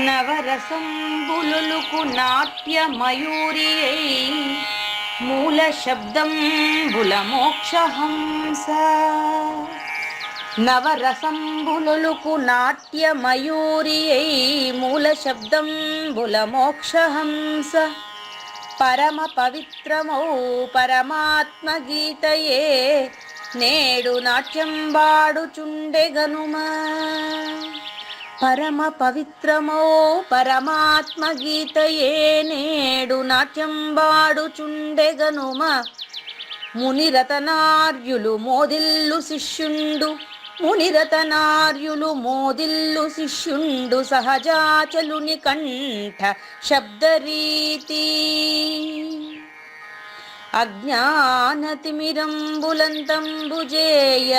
నవరసంబులుకు నాట్య మయూరియై మూల శబ్దం బుల మోక్షహంస. నవరసంబులుకు నాట్య మయూరియై మూల శబ్దం బుల మోక్షహంస. పరమ పవిత్రమౌ పరమాత్మ గీతయే నేడు నాట్యం వాడుచుండెగనుమా. పరమ పవిత్రమౌ పరమాత్మ గీతయే నేడు నాట్యం వాడుచుండెగనుమా. మునిరతనార్యులు మోదిల్లు శిష్యుండు, మునిరతనార్యులు మోదిల్లు శిష్యుండు సహజాచలుని కంఠ శబ్దరీతి. అజ్ఞానతిమిరంబులంతంబుజేయ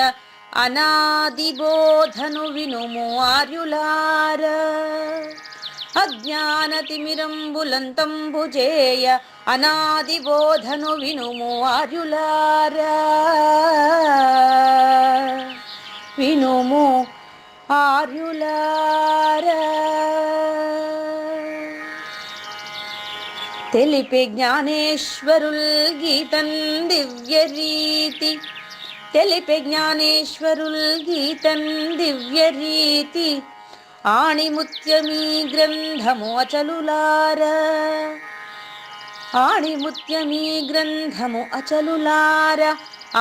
అనాదిబోధను వినుము ఆర్యులార. అజ్ఞానతిమిరంబులంతంబుజేయ అనాదిబోధను వినుము ఆర్యులార. వినుము ఆర్యులార. తెలిపే జ్ఞానేశ్వరుల్ గీతన్ దివ్య రీతి. తెలిపే జ్ఞానేశ్వరుల్ గీతన్ దివ్య రీతి. ఆణిముత్యమీ గ్రంథము అచలులార. ఆణిముత్యమీ గ్రంథము అచలులార.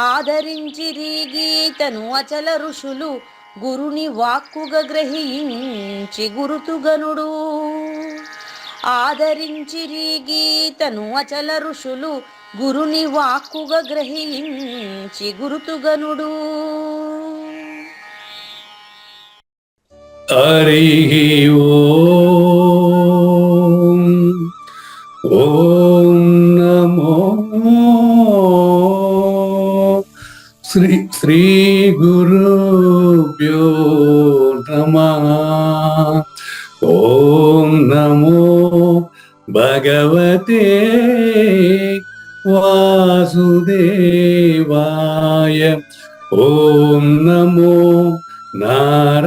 ఆదరించిరి గీతను అచల ఋషులు గురుని వాక్కుగా గ్రహించి గురుతుగనుడు. ఆదరించిరి గీతను అచల ఋషులు గురుని వాక్కుగా గ్రహించి గురుతుగనుడు. హరి ఓం. ఓం నమో శ్రీ గురుభ్యో నమః. ఓం నమో భగవతే వాసుదేవాయ. ఓం నమో నారాయణాయ.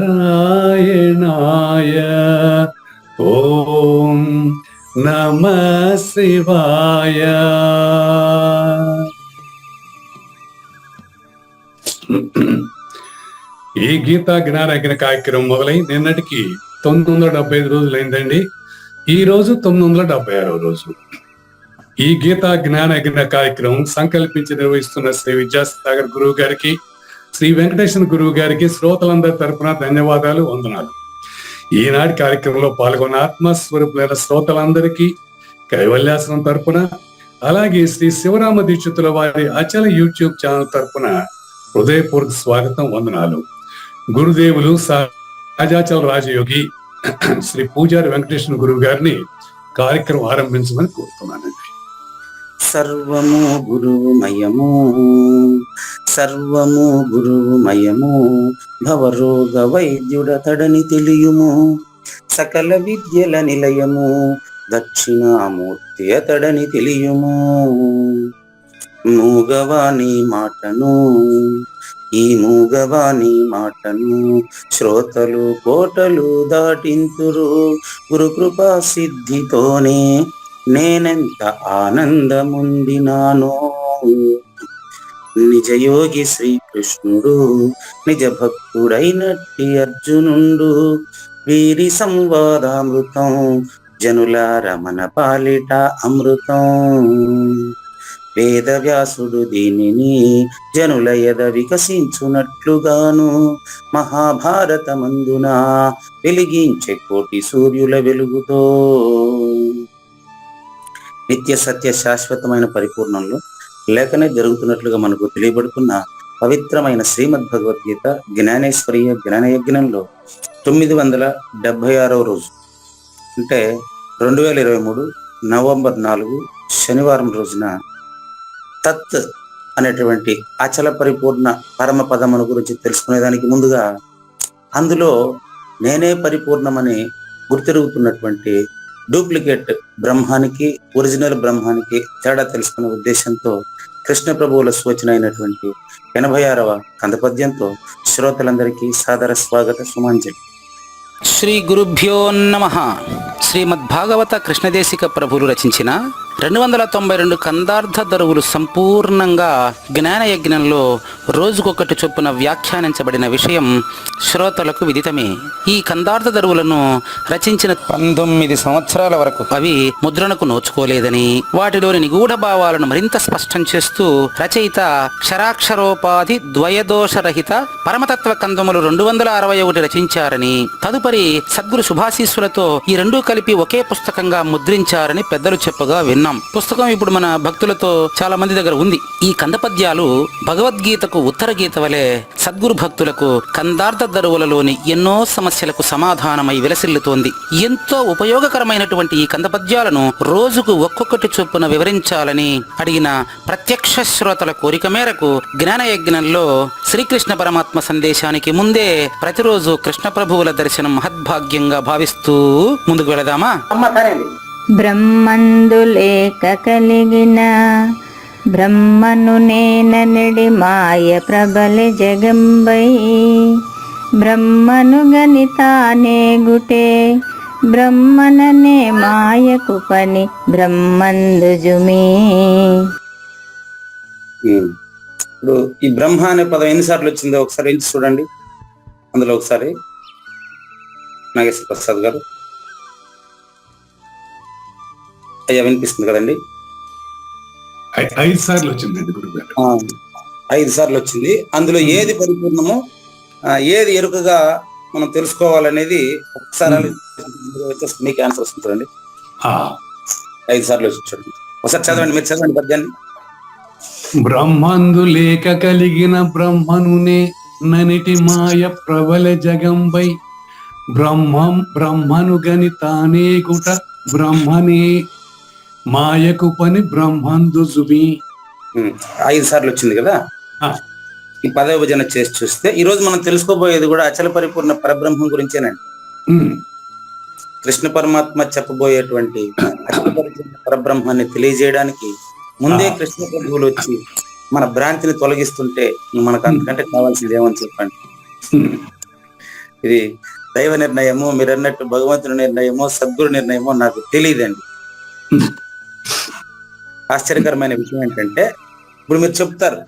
ఓం నమః శివాయ. ఈ గీతా జ్ఞానయజ్ఞ కార్యక్రమం మొదలై నిన్నటికి 975 రోజులైందండి. ఈ రోజు 976వ రోజు. ఈ గీతా జ్ఞానయజ్ఞ కార్యక్రమం సంకల్పించి నిర్వహిస్తున్న శ్రీ విద్యాసాగర్ గురువు గారికి, శ్రీ వెంకటేశ్వర గురువు గారికి శ్రోతలందరి తరపున ధన్యవాదాలు, వందనాలు. ఈనాటి కార్యక్రమంలో పాల్గొన్న ఆత్మస్వరూపులైన శ్రోతలందరికీ కైవల్యాశ్రమం తరపున, అలాగే శ్రీ శివరామ దీక్షితుల వారి అచల యూట్యూబ్ ఛానల్ తరపున హృదయపూర్వక స్వాగతం, వందనాలు. గురుదేవులు రాజాచల రాజయోగి శ్రీ పూజారి వెంకటేశ్వర గురువు గారిని కార్యక్రమం ఆరంభించమని కోరుతున్నానండి. సర్వము గురుమయము, సర్వము గురుమయము. భవరోగ వైద్యుడతడని తెలియుము. సకల విద్యల నిలయము దక్షిణామూర్తి అతడని తెలియుము. మూగవాణి మాటను, ఈ మూగవాణి మాటను శ్రోతలు కోటలు దాటింతురు. గురు కృపా సిద్ధితోనే నేనెంత ఆనందముందినానో. నిజయోగి శ్రీకృష్ణుడు నిజ భక్తుడైనట్టి అర్జునుండు. వీరి సంవాదామృతం జనుల రమణ పాలిట అమృతం. వేదవ్యాసుడు దీనిని జనుల ఎద వికసించునట్లుగాను మహాభారతమందున వెలిగించే కోటి సూర్యుల వెలుగుతో నిత్య సత్య శాశ్వతమైన పరిపూర్ణంలో లేఖనే జరుగుతున్నట్లుగా మనకు తెలియబడుతున్న పవిత్రమైన శ్రీమద్ భగవద్గీత జ్ఞానేశ్వరీయ జ్ఞానయజ్ఞంలో 976వ రోజు, అంటే 2023 నవంబర్ 4 శనివారం రోజున తత్ అనేటువంటి అచల పరిపూర్ణ పరమ పదమును గురించి తెలుసుకునేదానికి ముందుగా అందులో నేనే పరిపూర్ణమని గుర్తిరుగుతున్నటువంటి డూప్లికేట్ బ్రహ్మానికి ఒరిజినల్ బ్రహ్మానికి తేడా తెలుసుకునే ఉద్దేశంతో కృష్ణ ప్రభువుల సూచన అయినటువంటి 86వ కందపద్యంతో శ్రోతలందరికీ సాదర స్వాగత సుమాంజలి. శ్రీ గురుభ్యో నమః. శ్రీమద్భాగవత కృష్ణదేశిక ప్రభులు రచించిన 292 కందార్థ దరువులు సంపూర్ణంగా జ్ఞానయజ్ఞంలో రోజుకొకటి చొప్పున వ్యాఖ్యానించబడిన విషయం శ్రోతలకు విదితమే. ఈ కందార్థ దరువులను రచించిన 19 సంవత్సరాల వరకు అవి ముద్రణకు నోచుకోలేదని, వాటిలోని నిగూఢ భావాలను మరింత స్పష్టం చేస్తూ రచయిత క్షరాక్షరోపాధి ద్వయదోషరహిత పరమతత్వ కందములు 261 రచించారని, తదుపరి సద్గురు శుభాశీస్సులతో ఈ రెండూ కలిపి ఒకే పుస్తకంగా ముద్రించారని పెద్దలు చెప్పగా విన్నాం. పుస్తకం ఇప్పుడు మన భక్తులతో చాలా మంది దగ్గర ఉంది. ఈ కందపద్యాలు భగవద్గీతకు ఉత్తర గీత వలె సద్గురు భక్తులకు కందార్థ దరువులలోని ఎన్నో సమస్యలకు సమాధానమై విలసిల్లుతోంది. ఎంతో ఉపయోగకరమైనటువంటి ఈ కందపద్యాలను రోజుకు ఒక్కొక్కటి చొప్పున వివరించాలని అడిగిన ప్రత్యక్ష శ్రోతల కోరిక మేరకు జ్ఞానయజ్ఞంలో శ్రీకృష్ణ పరమాత్మ సందేశానికి ముందే ప్రతిరోజు కృష్ణ ప్రభువుల దర్శనం మహద్భాగ్యంగా భావిస్తూ ముందుకు వెళదామా? బ్రహ్మందు లేక కలిగిన బ్రహ్మను నేననడి మాయ ప్రబలి జగంబై, బ్రహ్మను గనితానే గుటే బ్రహ్మననే మాయకు పని బ్రహ్మందు జుమే. ఇప్పుడు ఈ బ్రహ్మ అనే పదం ఎన్నిసార్లు వచ్చిందో ఒకసారి ఎంచి చూడండి. అందులో ఒకసారి నాగేశ్వర ప్రసాద్ గారు. అయ్యా వినిపిస్తుంది కదండి? 5 సార్లు వచ్చిందండి గురుగారు. 5 సార్లు వచ్చింది. అందులో ఏది పరిపూర్ణమో, ఏది ఎరుకగా మనం తెలుసుకోవాలనేది ఒకసారి మీకు ఆన్సర్ వస్తుంది చూడండి. 5 సార్లు వచ్చి చూడండి. ఒకసారి చదవండి, మీరు చదవండి పద్యాన్ని. బ్రహ్మందు లేక కలిగిన బ్రహ్మనునే ననిటి మాయ ప్రబల జగంబై, బ్రహ్మను గని తానే గుట బ్రహ్మనే మాయకు పని బ్రహ్మందు జుమి. 5 సార్లు వచ్చింది కదా. ఈ పదవి విభజన చేసి చూస్తే ఈ రోజు మనం తెలుసుకోబోయేది కూడా అచల పరిపూర్ణ పరబ్రహ్మం గురించేనండి. కృష్ణ పరమాత్మ చెప్పబోయేటువంటి అచల పరిపూర్ణ పరబ్రహ్మాన్ని తెలియజేయడానికి ముందే కృష్ణ ప్రభువులు వచ్చి మన భ్రాంతిని తొలగిస్తుంటే మనకు అంతకంటే కావాల్సింది ఏమని చెప్పండి. ఇది దైవ నిర్ణయమో, మీరు అన్నట్టు భగవంతుడి నిర్ణయమో, సద్గురు నిర్ణయమో నాకు తెలియదండి. ఆశ్చర్యకరమైన విషయం ఏంటంటే ఇప్పుడు మీరు చెప్తారు,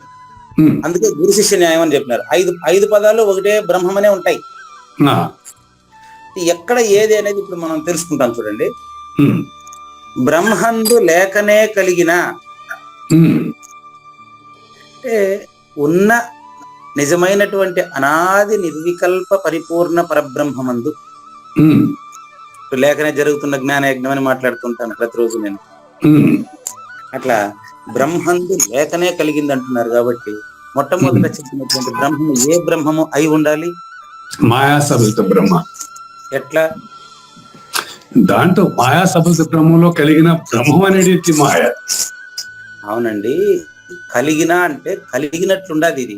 అందుకే గురు శిష్య న్యాయం అని చెప్పినారు. 5 పదాలు ఒకటే బ్రహ్మమనే ఉంటాయి. ఎక్కడ ఏది అనేది ఇప్పుడు మనం తెలుసుకుంటాం చూడండి. బ్రహ్మందు లేకనే కలిగిన అంటే ఉన్న నిజమైనటువంటి అనాది నిర్వికల్ప పరిపూర్ణ పరబ్రహ్మమందు లేఖనే జరుగుతున్న జ్ఞాన యజ్ఞం అని మాట్లాడుతుంటాను ప్రతిరోజు నేను. అట్లా బ్రహ్మందు లేఖనే కలిగింది అంటున్నారు కాబట్టి మొట్టమొదట చెప్పినటువంటి బ్రహ్మము ఏ బ్రహ్మము అయి ఉండాలి? మాయా సబలిత బ్రహ్మ. ఎట్లా? దాంట్లో మాయా సబలిత బ్రహ్మంలో కలిగిన బ్రహ్మం అనేది మాయ. అవునండి, కలిగిన అంటే కలిగినట్లుండదు. ఇది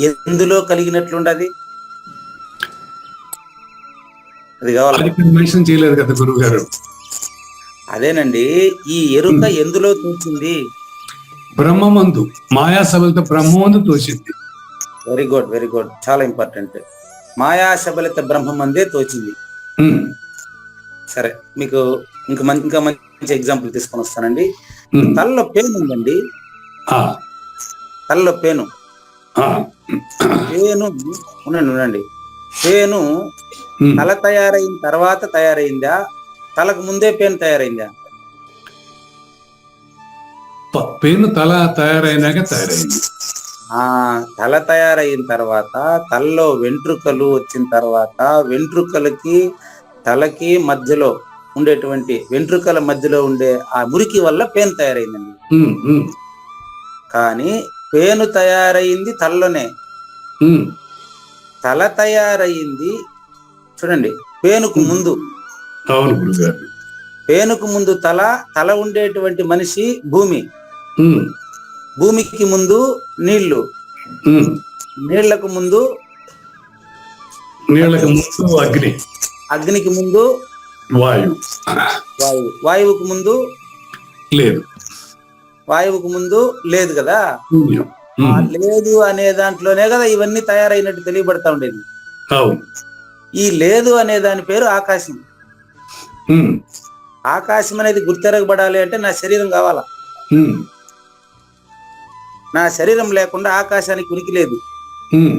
ఎందులో కలిగినట్లుండది? అది కావాలి. మెన్షన్ చేయలేదు కదా గురువు గారు. అదేనండి, ఈ ఎరుక ఎందులో తోచింది? బ్రహ్మమందు, మాయా సబలిత బ్రహ్మమందు తోచింది. వెరీ గుడ్, వెరీ గుడ్, చాలా ఇంపార్టెంట్. మాయా సబలిత బ్రహ్మమందే తోచింది. సరే, మీకు ఇంకా మంచి ఎగ్జాంపుల్ తీసుకొని వస్తానండి. తలలో పేను ఉందండి. తలలో పేను ఉండండి. పేను తల తయారైన తర్వాత తయారైందా, తలకు ముందే పేను తయారైందా? పేను తల తయారైనాక తయారైంది. తల తయారైన తర్వాత తలలో వెంట్రుకలు వచ్చిన తర్వాత వెంట్రుకలకి తలకి మధ్యలో ఉండేటువంటి వెంట్రుకల మధ్యలో ఉండే ఆ మురికి వల్ల పేను తయారైందండి. కానీ పేను తయారైంది తలలోనే. తల తయారైంది చూడండి పేనుకు ముందు. అవును గురుగారు. పేనుకు ముందు తల ఉండేటువంటి మనిషి భూమి, భూమికి ముందు నీళ్లు, నీళ్లకు ముందు అగ్ని, అగ్నికి ముందు వాయువు, వాయువుకు ముందు లేదు, వాయువుకు ముందు లేదు కదా. లేదు అనే దాంట్లోనే కదా ఇవన్నీ తయారైనట్టు తెలియబడతా ఉండేది. ఈ లేదు అనే దాని పేరు ఆకాశం. ఉమ్, ఆకాశం అనేది గుర్తెరగబడాలి అంటే నా శరీరం కావాలా. ఉమ్, నా శరీరం లేకుండా ఆకాశానికి ఉనికి లేదు. ఉమ్,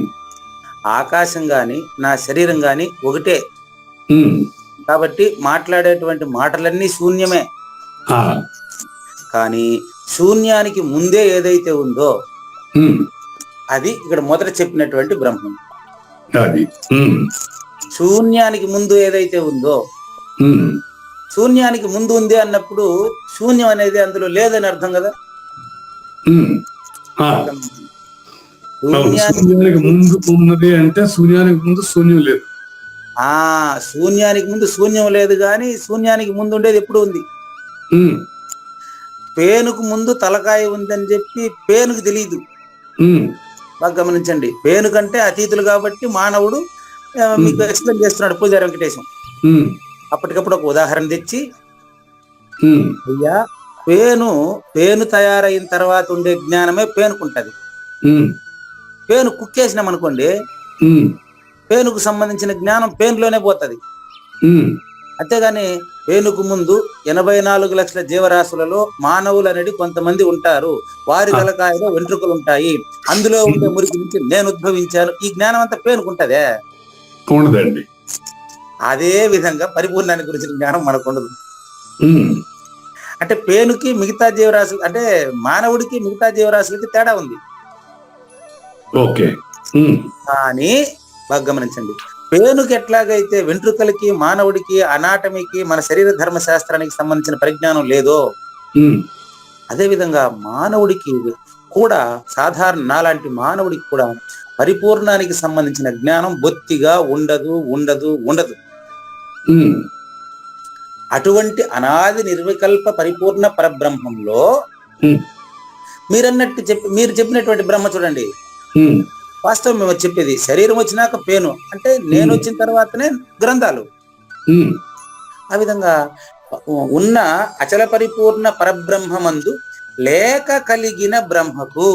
ఆకాశం గాని నా శరీరం గాని ఒకటే. ఉమ్, కాబట్టి మాట్లాడేటువంటి మాటలన్నీ శూన్యమే. ఆ, కానీ శూన్యానికి ముందే ఏదైతే ఉందో ఉమ్, అది ఇక్కడ మొదట చెప్పినటువంటి బ్రహ్మం. అది ఉమ్, శూన్యానికి ముందు ఏదైతే ఉందో, ఉమ్, శూన్యానికి ముందు ఉంది అన్నప్పుడు శూన్యం అనేది అందులో లేదని అర్థం కదా. ఉమ్, ఆ, అవును. శూన్యానికి శూన్యానికి ముందు ఉన్నది అంటే శూన్యానికి ముందు శూన్యం లేదు. శూన్యానికి ముందు శూన్యం లేదు, కానీ శూన్యానికి ముందు ఉండేది ఎప్పుడు ఉంది. ఉమ్, పేనుకు ముందు తలకాయ ఉందని చెప్పి పేనుకు తెలియదు. ఉమ్, బాగా గమనించండి. పేనుకంటే అతీతులు కాబట్టి మానవుడు మీకు ఎక్స్ప్లెయిన్ చేస్తున్నాడు పూజారి వెంకటేశం. ఉమ్, అప్పటికప్పుడు ఒక ఉదాహరణ తెచ్చి, ఉమ్, అయ్యా పేను తయారైన తర్వాత ఉండే జ్ఞానమే పేనుకుంటది. ఉమ్, పేను కుక్కేసినాం అనుకోండి, ఉమ్, పేనుకు సంబంధించిన జ్ఞానం పేనులోనే పోతుంది. ఉమ్, అంతేగాని పేనుకు ముందు 84 లక్షల జీవరాశులలో మానవులు అనేది కొంతమంది ఉంటారు. వారి తలకాయలో వెంట్రుకలు ఉంటాయి. అందులో ఉండే మురికి నుంచి నేను ఉద్భవించాను. ఈ జ్ఞానం అంతా పేనుకుంటదే. ఉండదండి. అదే విధంగా పరిపూర్ణాన్ని గురించిన జ్ఞానం మనకు ఉండదు. ఉమ్, అంటే పేనుకి మిగతా జీవరాశులు, అంటే మానవుడికి మిగతా జీవరాశులకి తేడా ఉంది. ఓకే. ఉమ్, కానీ బాగా గమనించండి, పేనుకి ఎట్లాగైతే వెంట్రుకలకి, మానవుడికి, అనాటమీకి, మన శరీర ధర్మశాస్త్రానికి సంబంధించిన పరిజ్ఞానం లేదో, ఉమ్, అదేవిధంగా మానవుడికి కూడా, సాధారణ నాలాంటి మానవుడికి కూడా పరిపూర్ణానికి సంబంధించిన జ్ఞానం బొత్తిగా ఉండదు ఉండదు ఉండదు. ఉమ్, అటువంటి అనాది నిర్వికల్ప పరిపూర్ణ పరబ్రహ్మంలో ఉమ్, మీరు చెప్పినటువంటి బ్రహ్మ చూడండి, ఉమ్, వాస్తవం మేము చెప్పేది శరీరం వచ్చినాక పేను అంటే నేను వచ్చిన తర్వాతనే గ్రంథాలు. ఉమ్, ఆ విధంగా ఉన్న అచల పరిపూర్ణ పరబ్రహ్మమందు లేక కలిగిన బ్రహ్మకు,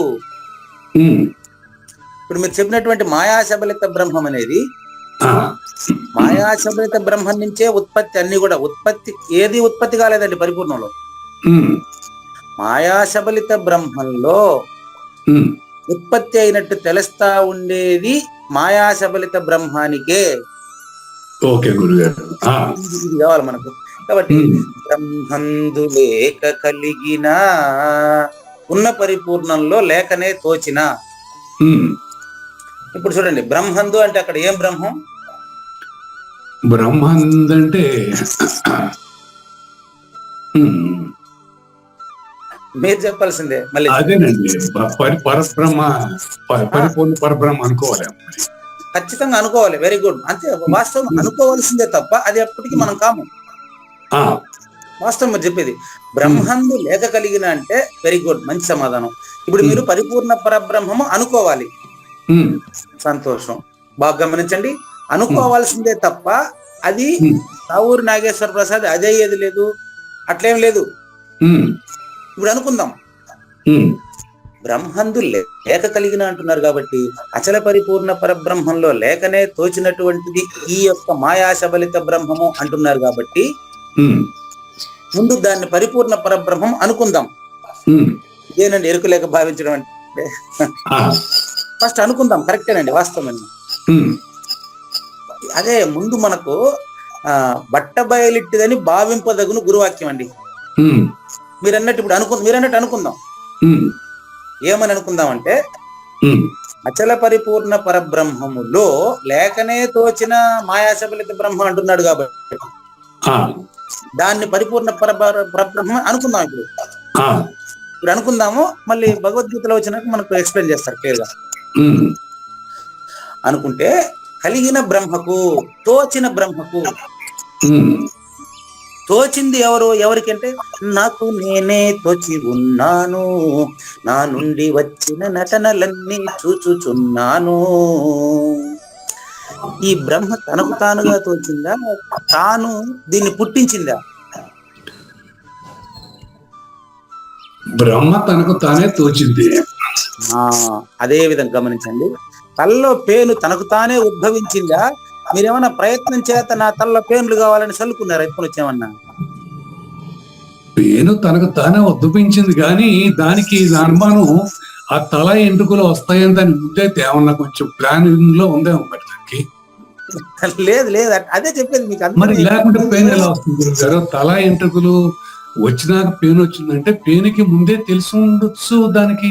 ఉమ్, ఇప్పుడు మీరు చెప్పినటువంటి మాయాశబలిత బ్రహ్మం అనేది, ఆ, మాయాశబలిత బ్రహ్మం నుంచే ఉత్పత్తి. అన్ని కూడా ఏది ఉత్పత్తి కాలేదండి పరిపూర్ణంలో. ఉమ్, మాయాశబలిత బ్రహ్మంలో ఉమ్, ఉత్పత్తి అయినట్టు తెలుస్తా ఉండేది మాయాశబలిత బ్రహ్మానికే. ఓకే గురుగారు. ఆ, ఇది కావాలి మనకు. కాబట్టి ఉమ్, బ్రహ్మందు లేక కలిగిన, ఉన్న పరిపూర్ణంలో లేకనే తోచిన. ఉమ్, ఇప్పుడు చూడండి, బ్రహ్మందు అంటే అక్కడ ఏం బ్రహ్మం? బ్రహ్మాందంటే ఉమ్, మీరు చెప్పాల్సిందే మళ్ళీ. అదేనండి. పరబ్రహ్మ, పరిపూర్ణ పరబ్రహ్మ అనుకోవాలి. ఖచ్చితంగా అనుకోవాలి. Very good. అంతే, వాస్తవం అనుకోవాల్సిందే తప్ప అది ఎప్పటికీ మనం కాము. ఆ, వాస్తవం మీరు చెప్పేది. బ్రహ్మందు లేక కలిగిన అంటే వెరీ గుడ్, మంచి సమాధానం. ఇప్పుడు మీరు పరిపూర్ణ పరబ్రహ్మము అనుకోవాలి. ఉమ్, సంతోషం. బాగా గమనించండి, అనుకోవాల్సిందే తప్ప అది రావూరి నాగేశ్వర ప్రసాద్ అదే ఏది లేదు, అట్లేం లేదు. ఉమ్, ఇప్పుడు అనుకుందాం, ఉమ్, బ్రహ్మందు లేక కలిగిన అంటున్నారు కాబట్టి అచల పరిపూర్ణ పరబ్రహ్మంలో లేకనే తోచినటువంటిది ఈ యొక్క మాయాశబలిత బ్రహ్మము అంటున్నారు కాబట్టి ఉమ్, ముందు దాన్ని పరిపూర్ణ పరబ్రహ్మం అనుకుందాం. ఉమ్, ఇదేనండి ఎరుకు లేక భావించడం అంటే. ఆ, ఫస్ట్ అనుకుందాం, కరెక్టేనండి, వాస్తవం. ఉమ్, అదే ముందు మనకు బట్ట బయలిట్టిదని భావింపదగును గురువాక్యం అండి. ఉమ్, మీరన్నట్టు ఇప్పుడు మీరన్నట్టు అనుకుందాం. ఉమ్, ఏమని అనుకుందామంటే, ఉమ్, అచల పరిపూర్ణ పరబ్రహ్మములో లేకనే తోచిన మాయాశబలిత బ్రహ్మ అంటున్నాడు కాబట్టి ఆ, దాన్ని పరిపూర్ణ పరబ్రహ్మ అనుకుందాం. ఇప్పుడు అనుకుందాము, మళ్ళీ భగవద్గీతలో వచ్చినాక మనకు ఎక్స్ప్లెయిన్ చేస్తారు క్లియర్ గా. ఉమ్, అనుకుంటే కలిగిన బ్రహ్మకు, తోచిన బ్రహ్మకు, ఉమ్, తోచింది ఎవరికంటే నాకు నేనే తోచి ఉన్నాను, నా నుండి వచ్చిన నటనలన్నీ చూచుచున్నాను. ఈ బ్రహ్మ తనకు తానుగా తోచిందా, తాను దీన్ని పుట్టించిందా? బ్రహ్మ తనకు తానే తోచింది. అదే విధంగా గమనించండి, తల్లో పేను తనకు తానే ఉద్భవించిందా, మీరేమన్నా ప్రయత్నం చేత నా తలలో పేన్లు కావాలని చల్లుకున్నారు ఎత్తుకొని వచ్చామన్నా? పేను తనకు తానే ఉద్దుపించింది కానీ దానికి అనుమానం ఆ తల ఎంటుకలు వస్తాయని దాని ముందే ఏమన్నా కొంచెం ప్లానింగ్ లో ఉందేమో మరి దానికి. లేదు లేదు, అదే చెప్పేది మీకు. మరి లేకుంటే పెయిన్ ఎలా వస్తుంది గురువు గారు? తల ఎంట్రుకలు వచ్చినాక పెయిన్ వచ్చిందంటే పెయిన్కి ముందే తెలిసి ఉండొచ్చు దానికి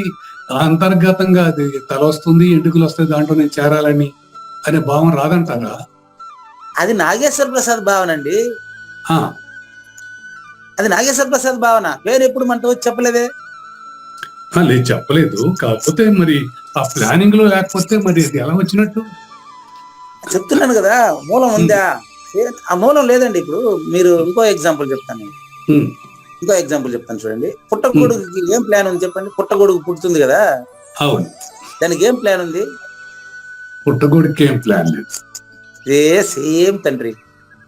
అంతర్గతంగా అది తల వస్తుంది ఎంట్రుకలు వస్తాయి దాంట్లో నేను చేరాలని అనే భావం రాదంటారా? అది నాగేశ్వర ప్రసాద్ భావన అండి. ఆ, అది నాగేశ్వర ప్రసాద్ భావన. పేరు ఎప్పుడు మనతో వచ్చి చెప్పలేదే. లేదు చెప్పలేదు. కాకపోతే మరి ఆ ప్లానింగ్ లో లేకపోతే మరి అది ఎలా వచ్చినట్టు? చెప్తున్నాను కదా, మూలం ఉందా? ఆ మూలం లేదండి. ఇప్పుడు మీరు ఇంకో ఎగ్జాంపుల్ చెప్తాను నేను. ఉమ్, ఇంకో ఎగ్జాంపుల్ చెప్తాను చూడండి. పుట్టగొడుగుకి ఏం ప్లాన్ ఉంది చెప్పండి? పుట్టగొడుగు పుడుతుంది కదా, అవును. దానికి ఏం ప్లాన్ ఉంది? పుట్టగొడుగుకి ఏం ప్లాన్ లేదు. సేమ్ తండ్రి.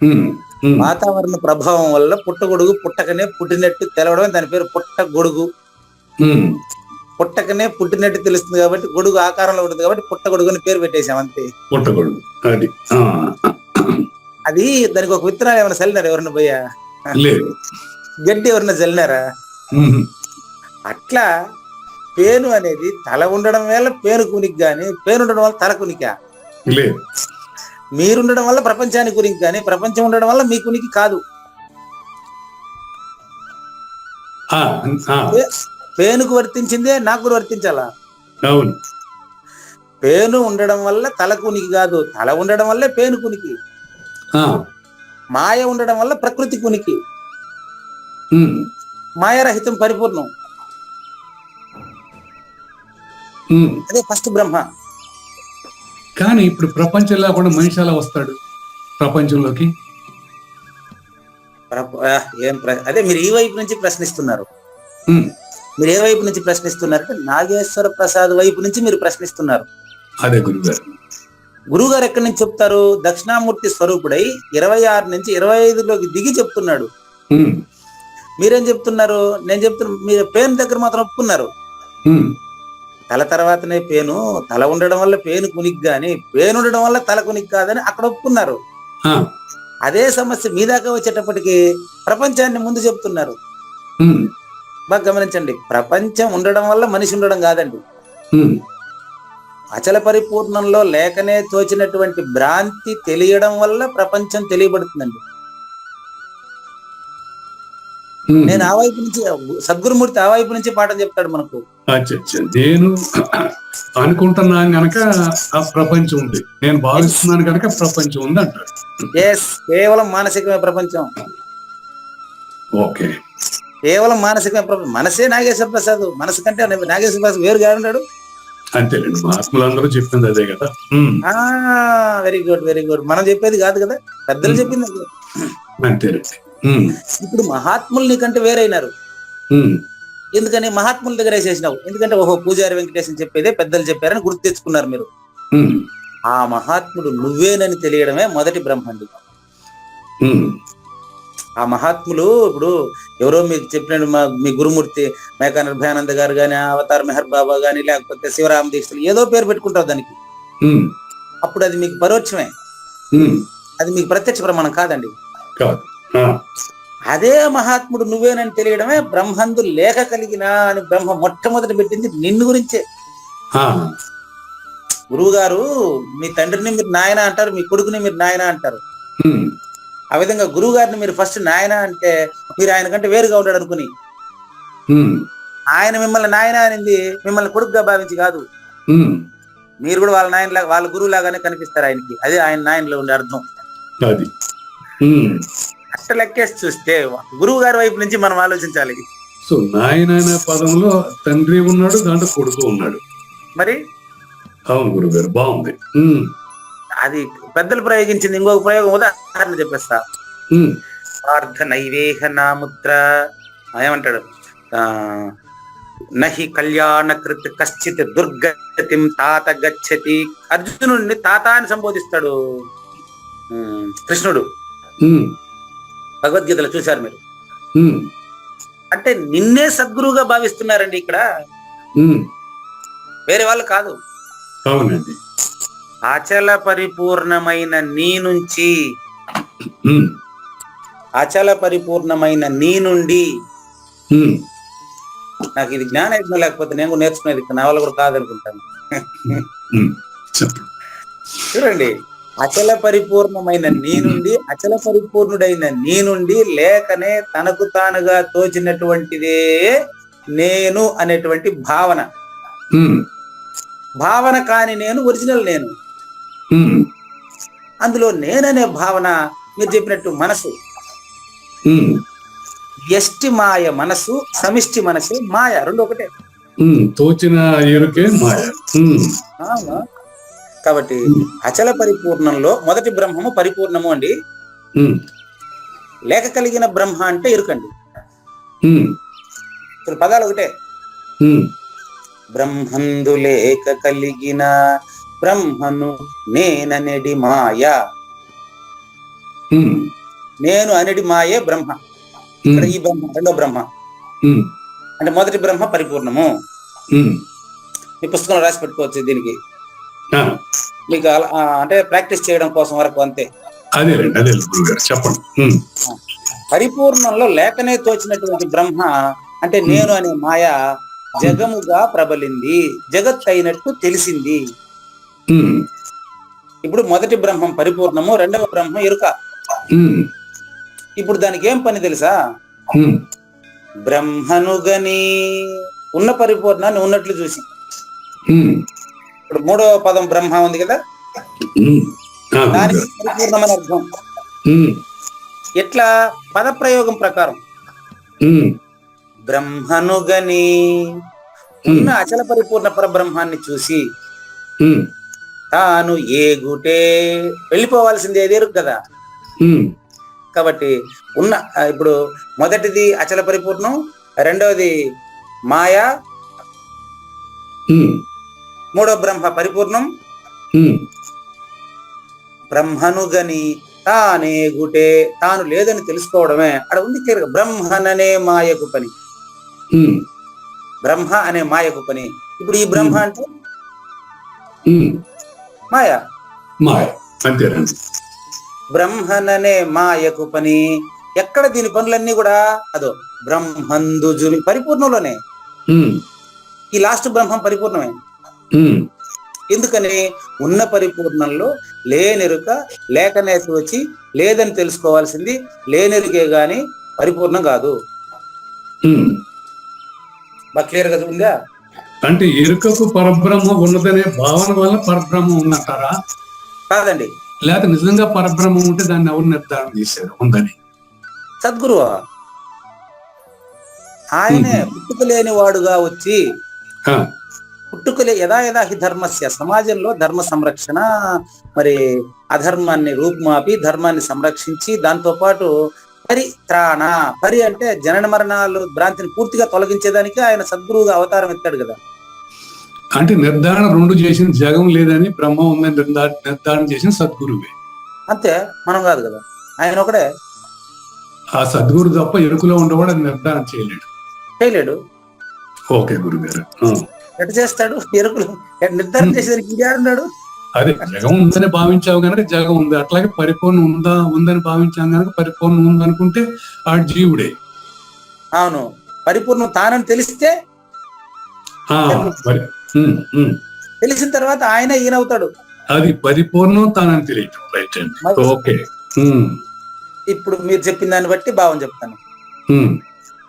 ఉమ్, ఉమ్, వాతావరణ ప్రభావం వల్ల పుట్టగొడుగు పుట్టకనే పుట్టినట్టు తెలవడమే దాని పేరు పుట్టగొడుగు. ఉమ్, పుట్టకనే పుట్టినట్టు తెలుస్తుంది కాబట్టి గొడుగు ఆకారంలో ఉంటుంది కాబట్టి పుట్టగొడుగు అని పేరు పెట్టేశాం అంతే. పుట్టగొడుగు అది. ఆ, అది దానికి ఒక విత్తనాలు ఏమైనా చల్లినారా? ఎవరన్నా పోయా? లేదు. గడ్డి ఎవరన్నా చల్లినారా? ఉమ్, అట్లా పేను అనేది తల ఉండడం వల్ల పేను కునికి గాని, పేను ఉండడం వల్ల తల కునికా? లేదు. మీరుండడం వల్ల ప్రపంచానికి కునికి కానీ, ప్రపంచం ఉండడం వల్ల మీ కునికి కాదు. ఆ, ఆ, పేనుకు వర్తించిందే నాకు కూడా వర్తించాలా? అవును. పేను ఉండడం వల్ల తల కునికి కాదు, తల ఉండడం వల్లే పేను కునికి. ఆ, మాయ ఉండడం వల్ల ప్రకృతి కునికి. ఉమ్, మాయారహితం పరిపూర్ణం. ఉమ్. అదే ఫస్ట్ బ్రహ్మ. కానీ ఇప్పుడు ప్రపంచం లేకుండా మనిషి ఎలా వస్తాడు ప్రపంచంలోకి? అదే మీరు ఈ వైపు నుంచి ప్రశ్నిస్తున్నారు. ఉమ్, మీరు ఏ వైపు నుంచి ప్రశ్నిస్తున్నారంటే నాగేశ్వర ప్రసాద్ వైపు నుంచి మీరు ప్రశ్నిస్తున్నారు. అదే గురుగారు. గురువు గారు ఎక్కడి నుంచి చెప్తారు? దక్షిణామూర్తి స్వరూపుడై 26 నుంచి 25లోకి దిగి చెప్తున్నాడు. ఉమ్, మీరేం చెప్తున్నారు? నేను చెప్తున్నా, మీరు పేను దగ్గర మాత్రం ఒప్పుకున్నారు. ఉమ్, తల తర్వాతనే పేను, తల ఉండడం వల్ల పేను కునికి గాని, పేను ఉండడం వల్ల తల కునికి కాదని అక్కడ ఒప్పుకున్నారు. ఆ, అదే సమస్య మీ దాకా వచ్చేటప్పటికి ప్రపంచాన్ని ముందు చెప్తున్నారు. ఉమ్, బాగా గమనించండి, ప్రపంచం ఉండడం వల్ల మనిషి ఉండడం కాదండి. ఉమ్, అచల పరిపూర్ణంలో లేకనే తోచినటువంటి భ్రాంతి తెలియడం వల్ల ప్రపంచం తెలియబడుతుందండి. ఉమ్. నేను ఆ వైపు నుంచి, సద్గురుమూర్తి ఆ వైపు నుంచి పాఠం చెప్తాడు మనకు. అచ్చా, నేను అనుకుంటున్నాను గనక ఆ ప్రపంచం ఉంది, నేను భావిస్తున్నాను కనుక ప్రపంచం ఉంది అంటాడు. కేవలం మానసికమే ప్రపంచం. ఓకే. కేవలం మానసికమే ప్రపంచం. మనసే నాగేశ్వర ప్రసాద్. మనసు కంటే నాగేశ్వర ప్రసాద్ వేరుగా ఉన్నాడు. అంతేలేండి, మహాత్ములందరూ చెప్పింది అదే కదా. ఉమ్, వెరీ గుడ్, వెరీ గుడ్. మనం చెప్పేది కాదు కదా, పెద్దలు చెప్పింది అదే. అంతేలేండి. ఉమ్, ఇప్పుడు మహాత్ములు నీకంటే వేరైనారు. ఉమ్, ఎందుకని? మహాత్ముల దగ్గర వేసేసినావు. ఎందుకంటే ఓహో పూజారి వెంకటేశం చెప్పేదే పెద్దలు చెప్పారని గుర్తు తెచ్చుకున్నారు మీరు. ఉమ్, ఆ మహాత్ముడు నువ్వేనని తెలియడమే మొదటి బ్రహ్మండి. ఉమ్, ఆ మహాత్ములు ఇప్పుడు ఎవరో మీకు చెప్పినట్టు మీ గురుమూర్తి మేకా నిర్భయానంద గారు గాని, అవతార్ మెహర్ బాబా గాని, లేకపోతే శివరామ దీక్షలు ఏదో పేరు పెట్టుకుంటారు దానికి. ఉమ్, అప్పుడు అది మీకు పరోక్షమే, ఉమ్, అది మీకు ప్రత్యక్ష ప్రమాణం కాదండి. కాదు. ఆ, అదే మహాత్ముడు నువ్వేనని తెలియడమే బ్రహ్మందు లేఖ కలిగిన అని బ్రహ్మ మొట్టమొదటి పెట్టింది నిన్ను గురించే. ఆ, గురువు గారు మీ తండ్రిని మీరు నాయన అంటారు, మీ కొడుకుని మీరు నాయన అంటారు. ఉమ్, ఆ విధంగా గురువు గారిని మీరు ఫస్ట్ నాయన అంటే మీరు ఆయన కంటే వేరుగా ఉంటాడు అనుకుని, ఉమ్, ఆయన మిమ్మల్ని నాయన అనింది మిమ్మల్ని కొడుకుగా భావించి కాదు. ఉమ్, మీరు కూడా వాళ్ళ నాయన వాళ్ళ గురువు లాగానే కనిపిస్తారు ఆయనకి. అదే ఆయన నాయనలో ఉండే అర్థం. అది. ఉమ్. అట్ట లెక్కేసి చూస్తే గురువు గారి వైపు నుంచి మనం ఆలోచించాలి. సో నాయన అనే పదంలో తండ్రి ఉన్నాడు, దాంట్లో కొడుకు ఉన్నాడు. మరి అవును గురుగారు, బాగుంది. ఉమ్, అది పెద్దలు ప్రయోగించింది. ఇంకొక ప్రయోగం ఉదాహరణ చెప్పేస్తా. ఉమ్, పార్థ నైవేహ నాముద్ర ఏమంటాడు? నహి కళ్యాణకృత్ కశ్చిత్ దుర్గతిం తాత గచ్చతి. అర్జునుడిని తాత అని సంబోధిస్తాడు కృష్ణుడు. ఉమ్, భగవద్గీతలో చూశారు మీరు. ఉమ్, అంటే నిన్నే సద్గురువుగా భావిస్తున్నారండి ఇక్కడ, ఉమ్, వేరే వాళ్ళు కాదు. అవునండి. అచల పరిపూర్ణమైన నీ నుంచి, ఉమ్, అచల పరిపూర్ణమైన నీ నుండి. ఉమ్, నాకు ఇది జ్ఞానయజ్ఞం లేకపోతే నేను కూడా నేర్చుకునేది నా వల్ల కూడా కాదనుకుంటాను. ఉమ్, చెప్పు. చూడండి, అచల పరిపూర్ణమైన నీ నుండి, అచల పరిపూర్ణుడైన నీ నుండి లేకనే తనకు తానుగా తోచినటువంటిదే నేను అనేటువంటి భావన. ఉమ్, భావన కాని నేను ఒరిజినల్ నేను. ఉమ్, అందులో నేననే భావన మీరు చెప్పినట్టు మనసు. ఉమ్, ఎష్టి మాయ మనసు, సమిష్టి మనసు మాయ, రెండు ఒకటే. తోచిన ఎరుకే మాయ. ఉమ్, అవునా? కాబట్టి అచల పరిపూర్ణంలో మొదటి బ్రహ్మము పరిపూర్ణము అండి. ఉమ్, లేక కలిగిన బ్రహ్మ అంటే ఎరుకండి. ఉమ్, ఇప్పుడు పదాలు ఒకటే. ఉమ్, బ్రహ్మందు లేక కలిగిన బ్రహ్మను నేననేది మాయ. ఉమ్, నేను అనేది మాయే బ్రహ్మ. ఇక్కడ ఈ బ్రహ్మ రెండో బ్రహ్మ. ఉమ్, అంటే మొదటి బ్రహ్మ పరిపూర్ణము. ఉమ్, మీ పుస్తకంలో రాసి పెట్టుకోవచ్చు దీనికి. ఆ, మీకు అంటే ప్రాక్టీస్ చేయడం కోసం వరకు అంతే. అదేలేండి, అదేలేండి గురుగారు, చెప్పండి. ఉమ్, పరిపూర్ణంలో లేకనే తోచినటువంటి బ్రహ్మ అంటే నేను అనే మాయ జగముగా ప్రబలింది, జగత్ అయినట్టు తెలిసింది. ఉమ్, ఇప్పుడు మొదటి బ్రహ్మం పరిపూర్ణము, రెండవ బ్రహ్మం ఎరుక. ఉమ్, ఇప్పుడు దానికి ఏం పని తెలుసా? ఉమ్, బ్రహ్మనుగని ఉన్న పరిపూర్ణాన్ని ఉన్నట్లు చూసి. ఉమ్, ఇప్పుడు మూడవ పదం బ్రహ్మ ఉంది కదా, ఉమ్, ఆ, దానికి గురుగారు. పరిపూర్ణమైన అర్థం. ఉమ్, ఎట్లా? పదప్రయోగం ప్రకారం ఉమ్, బ్రహ్మనుగని ఉన్న అచల పరిపూర్ణ పరబ్రహ్మాన్ని చూసి ఉమ్, తాను ఏగుటే వెళ్ళిపోవాల్సింది ఏదేరు కదా. ఉమ్, కాబట్టి ఉన్న ఇప్పుడు మొదటిది అచల పరిపూర్ణం, రెండవది మాయా, ఉమ్, మూడో బ్రహ్మ పరిపూర్ణం. ఉమ్, బ్రహ్మనుగని తానేగుటే, తాను లేదని తెలుసుకోవడమే అక్కడ ఉంది క్లియర్గా. బ్రహ్మననే మాయకు పని, ఉమ్, బ్రహ్మ అనే మాయకు పని. ఇప్పుడు ఈ బ్రహ్మ అంటే ఉమ్, మాయ. మాయ, అంతేనండి. బ్రహ్మననే మాయకు పని. ఎక్కడ దీని పనులన్నీ కూడా అదో బ్రహ్మందుజుమి పరిపూర్ణంలోనే. ఉమ్, ఈ లాస్ట్ బ్రహ్మం పరిపూర్ణమే. ఉమ్, ఎందుకని? ఉన్న పరిపూర్ణంలో లేనెరుక లేకనే వచ్చి లేదని తెలుసుకోవాల్సింది లేనెరుకే గాని పరిపూర్ణం కాదు. ఉమ్. బాగా క్లియర్ గా ఉందా? అంటే ఎరుకకు పరబ్రహ్మ ఉన్నదనే భావన వల్ల పరబ్రహ్మ ఉందంటారా? కాదండి, లేకపోతే నిజంగా పరబ్రహ్మ ఉంటే దాన్ని ఎవరు నిర్ధారణ చేశారు ఉందని? సద్గురువు ఆయనే పుట్టుక లేని వాడుగా వచ్చి ఆ, పుట్టుకలే యథా యథా హి ధర్మస్య, సమాజంలో ధర్మ సంరక్షణ, మరి అధర్మాన్ని రూపుమాపి ధర్మాన్ని సంరక్షించి దాంతో పాటు పరిత్రాణ, పరి అంటే జనన మరణాలు భ్రాంతిని పూర్తిగా తొలగించేదానికి ఆయన సద్గురువుగా అవతారం ఎత్తాడు కదా. అంటే నిర్ధారణ రెండు చేసిన జగం లేదని బ్రహ్మ ఉందని నిర్ధారణ చేసిన సద్గురువే. అంతే, మనం కాదు కదా, ఆయన ఒకడే. ఆ సద్గురు తప్ప ఎరుకులో ఉండవాడు అది నిర్ధారణ చేయలేడు. చేయలేడు. ఓకే గురుగారు. ఎట్ట చేస్తాడు? ఎరుకులు నిర్ధారణ చేసేదానికి ఇంకేడున్నాడు? అదే జగం ఉందని భావించావు కనుక జగం ఉంది, అట్లాగే పరిపూర్ణం ఉందని భావించాం కనుక పరిపూర్ణం ఉందనుకుంటే ఆ జీవుడే. అవును, పరిపూర్ణం తానని తెలిస్తే, తెలిసిన తర్వాత ఆయన ఈయనవుతాడు. అది పరిపూర్ణం తానని తెలియటం. రైట్ అండి, ఓకే. ఇప్పుడు మీరు చెప్పిన దాన్ని బట్టి భావం చెప్తాను.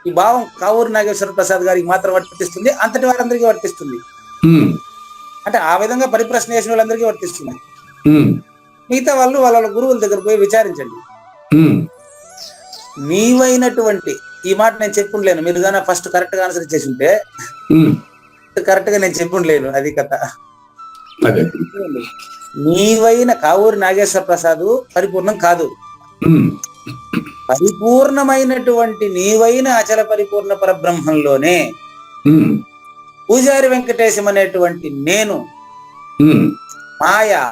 ఈ భావం కావూరు నాగేశ్వర ప్రసాద్ గారికి మాత్రం వర్తిస్తుంది, అంతటి వారందరికీ వర్తిస్తుంది. అంటే ఆ విధంగా పరిప్రశ్న చేసిన వాళ్ళందరికీ వర్తిస్తుంది. మిగతా వాళ్ళు వాళ్ళ గురువుల దగ్గర పోయి విచారించండి. నీవైనటువంటి ఈ మాట నేను చెప్పుండలేను, మీరు కానీ ఫస్ట్ కరెక్ట్ గా ఆన్సర్ చేసి ఉంటే కరెక్ట్ గా నేను చెప్పుండలేను. అది కథ. నీవైన కావూరి నాగేశ్వర ప్రసాద్ పరిపూర్ణం కాదు. పరిపూర్ణమైనటువంటి నీవైన అచల పరిపూర్ణ పరబ్రహ్మంలోనే పూజారి వెంకటేశం అనేటువంటి నేను మాయా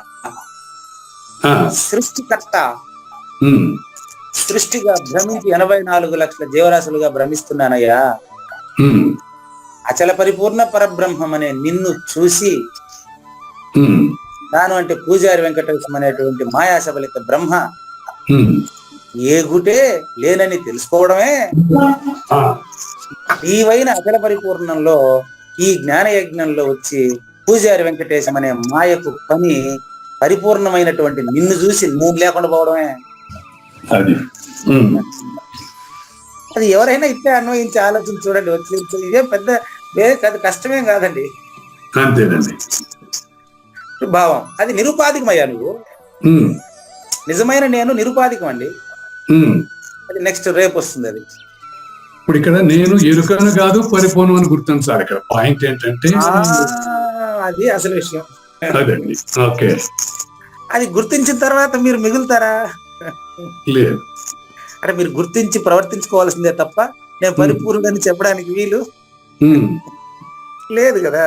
సృష్టికర్త, సృష్టిగా భ్రమించి 84 లక్షల జీవరాశులుగా భ్రమిస్తున్నానయ్యా. అచల పరిపూర్ణ పరబ్రహ్మం అనే నిన్ను చూసి తాను అంటే పూజారి వెంకటేశం అనేటువంటి మాయాశబలిత బ్రహ్మ ఉమ్, ఏగుటే లేనని తెలుసుకోవడమే ఆ, ఈవైన అఖిల పరిపూర్ణంలో ఈ జ్ఞాన యజ్ఞంలో వచ్చి పూజారి వెంకటేశం అనే మాయకు పని పరిపూర్ణమైనటువంటి నిన్ను చూసి నేను లేకుండా పోవడమే. అది ఉమ్, అది ఎవరైనా ఇట్టే అన్వయించి ఆలోచించి చూడండి, వచ్చి ఇదే పెద్ద కష్టమేం కాదండి. అంతేనండి. భావం అది నిరుపాధికమయ్యా నువ్వు. ఉమ్, నిజమైన నేను నిరుపాధికం అండి. ఉమ్. అది నెక్స్ట్ రేపు వస్తుంది అది. ఇప్పుడు ఇక్కడ నేను ఎరుకను కాదు పరిపూర్ణం అని గుర్తుంది సార్. ఇక్కడ పాయింట్ ఏంటంటే అది అసలు విషయం. అదండి. ఓకే, అది గుర్తించిన తర్వాత మీరు మిగులుతారా? లేదు. అంటే మీరు గుర్తించి ప్రవర్తించుకోవాల్సిందే తప్ప నేను పరిపూర్ణుడని చెప్పడానికి వీలు ఉమ్, లేదు కదా.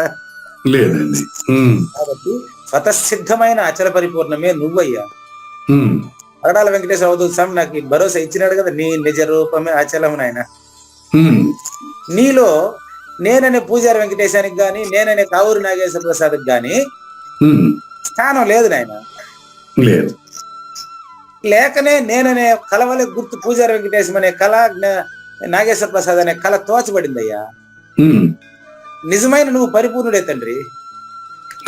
లేదండి. ఉమ్, కాబట్టి స్వతసిద్ధమైన అచల పరిపూర్ణమే నువ్వయ్యా. ఉమ్, అగడాల వెంకటేశ్వర అవధూత స్వామి నాకు ఈ భరోసా ఇచ్చినాడు కదా, నీ నిజ రూపమే అచలం నాయన. ఉమ్, నీలో నేననే పూజారి వెంకటేశానికి గాని నేననే కావూరి నాగేశ్వర ప్రసాద్కి గాని ఉమ్, స్థానం లేదు నాయన. లేదు. లేకనే నేననే కలవలే గుర్తు పూజారి వెంకటేశం అనే కళ నాగేశ్వర ప్రసాద్ అనే కళ తోచబడిందయ్యా. ఉమ్, నిజమైన నువ్వు పరిపూర్ణుడే తండ్రి.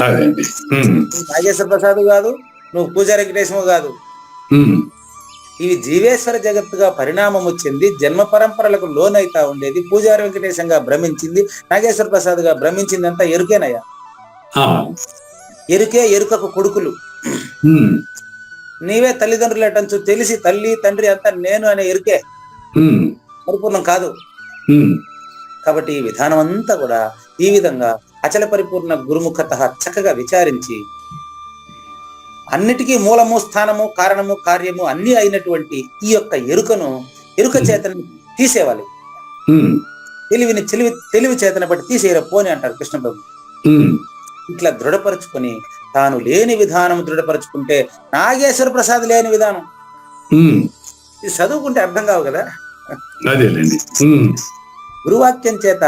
అదండి. ఉమ్, నువ్వు నాగేశ్వర ప్రసాద్ కాదు, నువ్వు పూజారి వెంకటేశము కాదు. ఉమ్, ఇవి జీవేశ్వర జగత్తుగా పరిణామం వచ్చింది. జన్మ పరంపరలకు లోనైతా ఉండేది. పూజారి వెంకటేశంగా భ్రమించింది, నాగేశ్వర ప్రసాద్ గా భ్రమించింది అంతా ఎరుకేనయ్యా. ఆ, ఎరుకే ఎరుకకు కొడుకులు. ఉమ్, నీవే తల్లిదండ్రులు అటంచు తెలిసి తల్లి తండ్రి అంతా నేను అనే ఎరుకే ఉమ్, పరిపూర్ణం కాదు. ఉమ్, కాబట్టి ఈ విధానం అంతా కూడా ఈ విధంగా అచల పరిపూర్ణ గురుముఖత చక్కగా విచారించి అన్నిటికీ మూలము స్థానము కారణము కార్యము అన్ని అయినటువంటి ఈ యొక్క ఎరుక చేతని తీసేవాలి. ఉమ్, తెలివి చేతన బట్టి తీసేయరా పోని అంటారు కృష్ణ ప్రభు. ఉమ్, ఇట్లా దృఢపరచుకొని తాను లేని విధానం దృఢపరచుకుంటే నాగేశ్వర ప్రసాద్ లేని విధానం. ఉమ్, ఇది చదువుకుంటే అర్థం కావు కదా. అదేలేండి. ఉమ్, గురువాక్యం చేత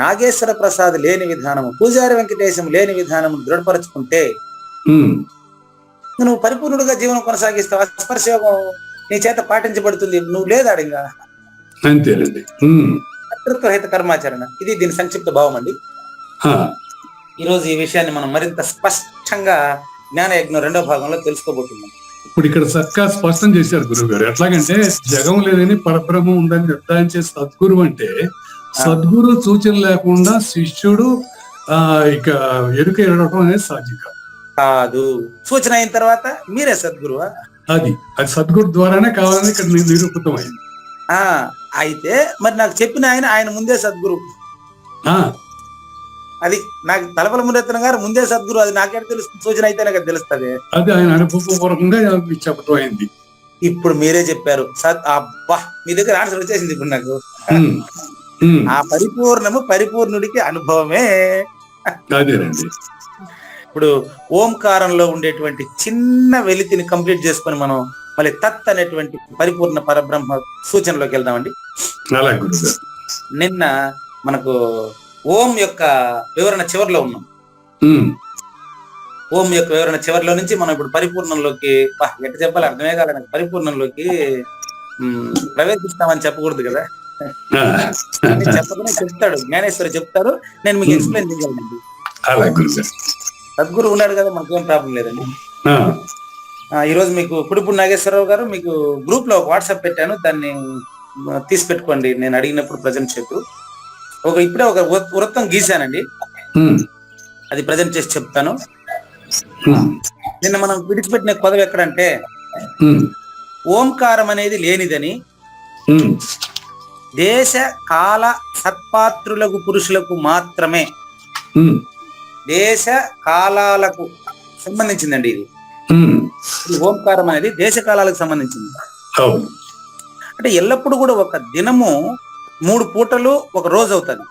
నాగేశ్వర ప్రసాద్ లేని విధానము, పూజారి వెంకటేశం లేని విధానము దృఢపరచుకుంటే ఉమ్, నువ్వు పరిపూర్ణుడిగా జీవనం కొనసాగిస్తావు. స్పర్శయోగం నీ చేత పాటించబడుతుంది. నువ్వు లేదాడింగా అంతేనండి. ఉమ్, కర్తృత్వహిత కర్మాచరణ. ఇది దీని సంక్షిప్త భావం అండి. ఆ, ఈరోజు ఈ విషయాన్ని మనం మరింత స్పష్టంగా జ్ఞానయజ్ఞం 2వ భాగంలో తెలుసుకోబోతున్నాం. ఇప్పుడు ఇక్కడ చక్కగా స్పష్టం చేశారు గురువు గారు. ఎట్లాగంటే జగం లేదని పరబ్రహ్మం ఉందని నిర్ధారించే సద్గురు అంటే సద్గురు సూచన లేకుండా శిష్యుడు ఇక ఎరుక ఎడటం అనేది సాధ్యం కాదు. కాదు, సూచన అయిన తర్వాత మీరే సద్గురువా? అది సద్గురు ద్వారానే కావాలని ఇక్కడ నిరూపితమైంది. అయితే మరి నాకు చెప్పిన ఆయన ముందే సద్గురు. ఆ, అది నాకు తలపల మురత్నం గారు ముందే సద్గురు. అది నాకేం తెలుస్తుంది? సూచన అయితేనే కదా తెలుస్తుంది. అది ఆయన అనుభవపూర్వకంగా చెప్పటం అయింది. ఇప్పుడు మీరే చెప్పారు. అబ్బా, మీ దగ్గర ఆన్సర్ వచ్చేసింది ఇప్పుడు నాకు. ఉమ్, ఉమ్, ఆ పరిపూర్ణము పరిపూర్ణుడికి అనుభవమే. అదేనండి. ఇప్పుడు ఓంకారంలో ఉండేటువంటి చిన్న వెలితిని కంప్లీట్ చేసుకొని మనం మళ్ళీ తత్ అనేటువంటి పరిపూర్ణ పరబ్రహ్మ సూచనలోకి వెళ్దామండి. అలా గురువు గారు. నిన్న మనకు ఓం యొక్క వివరణ చివరిలో ఉన్నాం. ఉమ్, ఓం యొక్క వివరణ చివరిలో నుంచి మనం ఇప్పుడు పరిపూర్ణంలోకి ఎట్లా చెప్పాలి అర్థమే కాదు నాకు. పరిపూర్ణంలోకి ప్రవేశిస్తామని చెప్పకూడదు కదా. చెప్పకనే చెప్తాడు జ్ఞానేశ్వరి చెప్తారు, నేను మీకు ఎక్స్ప్లెయిన్ చేయగలను. అలా గురువు గారు. సద్గురు ఉన్నాడు కదా, మనకేం ప్రాబ్లం లేదండి. ఈ రోజు మీకు కుడిపూడి నాగేశ్వరరావు గారు మీకు గ్రూప్ లో ఒక వాట్సాప్ పెట్టాను, దాన్ని తీసి పెట్టుకోండి. నేను అడిగినప్పుడు ప్రజెంట్ చేస్తూ ఇప్పుడే ఒక వృత్తం గీశానండి, అది ప్రజెంట్ చేసి చెప్తాను. నిన్న మనం విడిచిపెట్టిన పదవి ఎక్కడంటే ఓంకారం అనేది లేనిదని, దేశ కాల సత్పాత్రులకు పురుషులకు మాత్రమే, దేశ కాలాలకు సంబంధించిందండి ఇది. ఓంకారం అనేది దేశ కాలాలకు సంబంధించింది. అంటే ఎల్లప్పుడూ కూడా ఒక దినము 3 పూటలు ఒక రోజు అవుతుంది.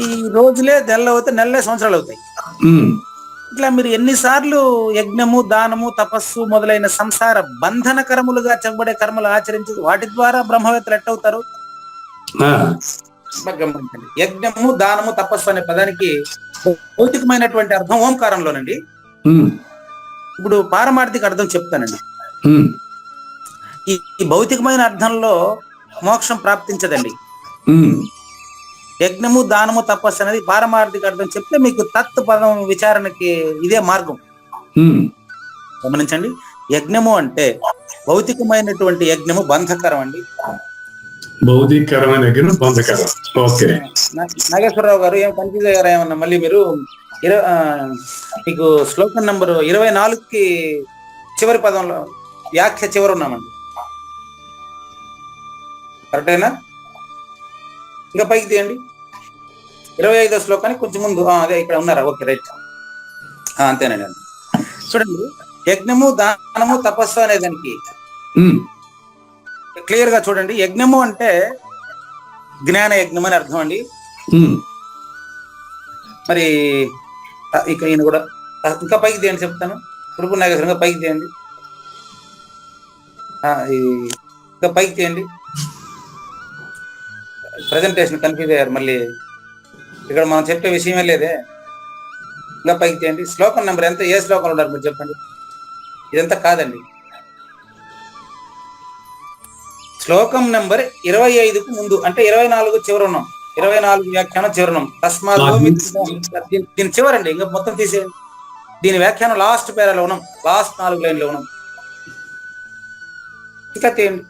ఈ రోజులే నెలలు అవుతాయి, నెలలే సంవత్సరాలు అవుతాయి. ఇట్లా మీరు ఎన్నిసార్లు యజ్ఞము, దానము, తపస్సు మొదలైన సంసార బంధనకరములుగా చెప్పబడే కర్మలు ఆచరించి వాటి ద్వారా బ్రహ్మవేత్తలు ఎట్టవుతారు? బాగా గమనించండి. యజ్ఞము, దానము, తపస్సు అనే పదానికి భౌతికమైనటువంటి అర్థం ఓంకారంలోనండి. ఉమ్, ఇప్పుడు పారమార్థిక అర్థం చెప్తానండి. ఉమ్, ఈ భౌతికమైన అర్థంలో మోక్షం ప్రాప్తించదండి. ఉమ్, యజ్ఞము, దానము, తపస్సు అనేది పారమార్థిక అర్థం చెప్తే మీకు తత్ పదం విచారణకి ఇదే మార్గం. ఉమ్, గమనించండి. యజ్ఞము అంటే భౌతికమైనటువంటి యజ్ఞము బంధకరం అండి. భౌతికరమైన దగ్గర బంధకరం. ఓకే. నాగేశ్వరరావు గారు ఏం కన్ఫ్యూజ్ అయ్యారా ఏమన్నా? మళ్ళీ మీరు మీకు శ్లోకం నంబర్ 24కి చివరి పదంలో వ్యాఖ్య చివరి ఉన్నామండి. కరెక్టేనా? ఇంకా పైకి తీయండి. 25వ శ్లోకానికి కొంచెం ముందు. అదే ఇక్కడ ఉన్నారా? Okay, right. అంతేనండి. చూడండి, యజ్ఞము, దానము, తపస్సు అనే దానికి ఉమ్, క్లియర్ గా చూడండి. యజ్ఞము అంటే జ్ఞాన యజ్ఞం అని అర్థం అండి. ఉమ్, మరి ఇక ఈయన కూడా ఇంకా పైకి తీయండి, చెప్తాను. ఇప్పుడు నాగేశ్వరం ఇంకా పైకి తీయండి. ఇంకా పైకి తీయండి. ప్రజెంటేషన్ కన్ఫ్యూజ్ అయ్యారు మళ్ళీ. ఇక్కడ మనం చెప్పే విషయమే లేదే. ఇంకా పైకి తీయండి. శ్లోకం నెంబర్ ఎంత? ఏ శ్లోకంలో ఉన్నారు మీరు చెప్పండి. ఇదంతా కాదండి. శ్లోకం నెంబర్ 25కు ముందు, అంటే 24 చివరి ఉన్నాం. 24 వ్యాఖ్యానం చివరి ఉన్నాం. తస్మాత్ దీని చివరండి. ఇంకా మొత్తం తీసేయండి. దీని వ్యాఖ్యానం లాస్ట్ పేరాలో ఉన్నాం. లాస్ట్ 4 లైన్లో ఉన్నాం. ఇంకా తీయండి.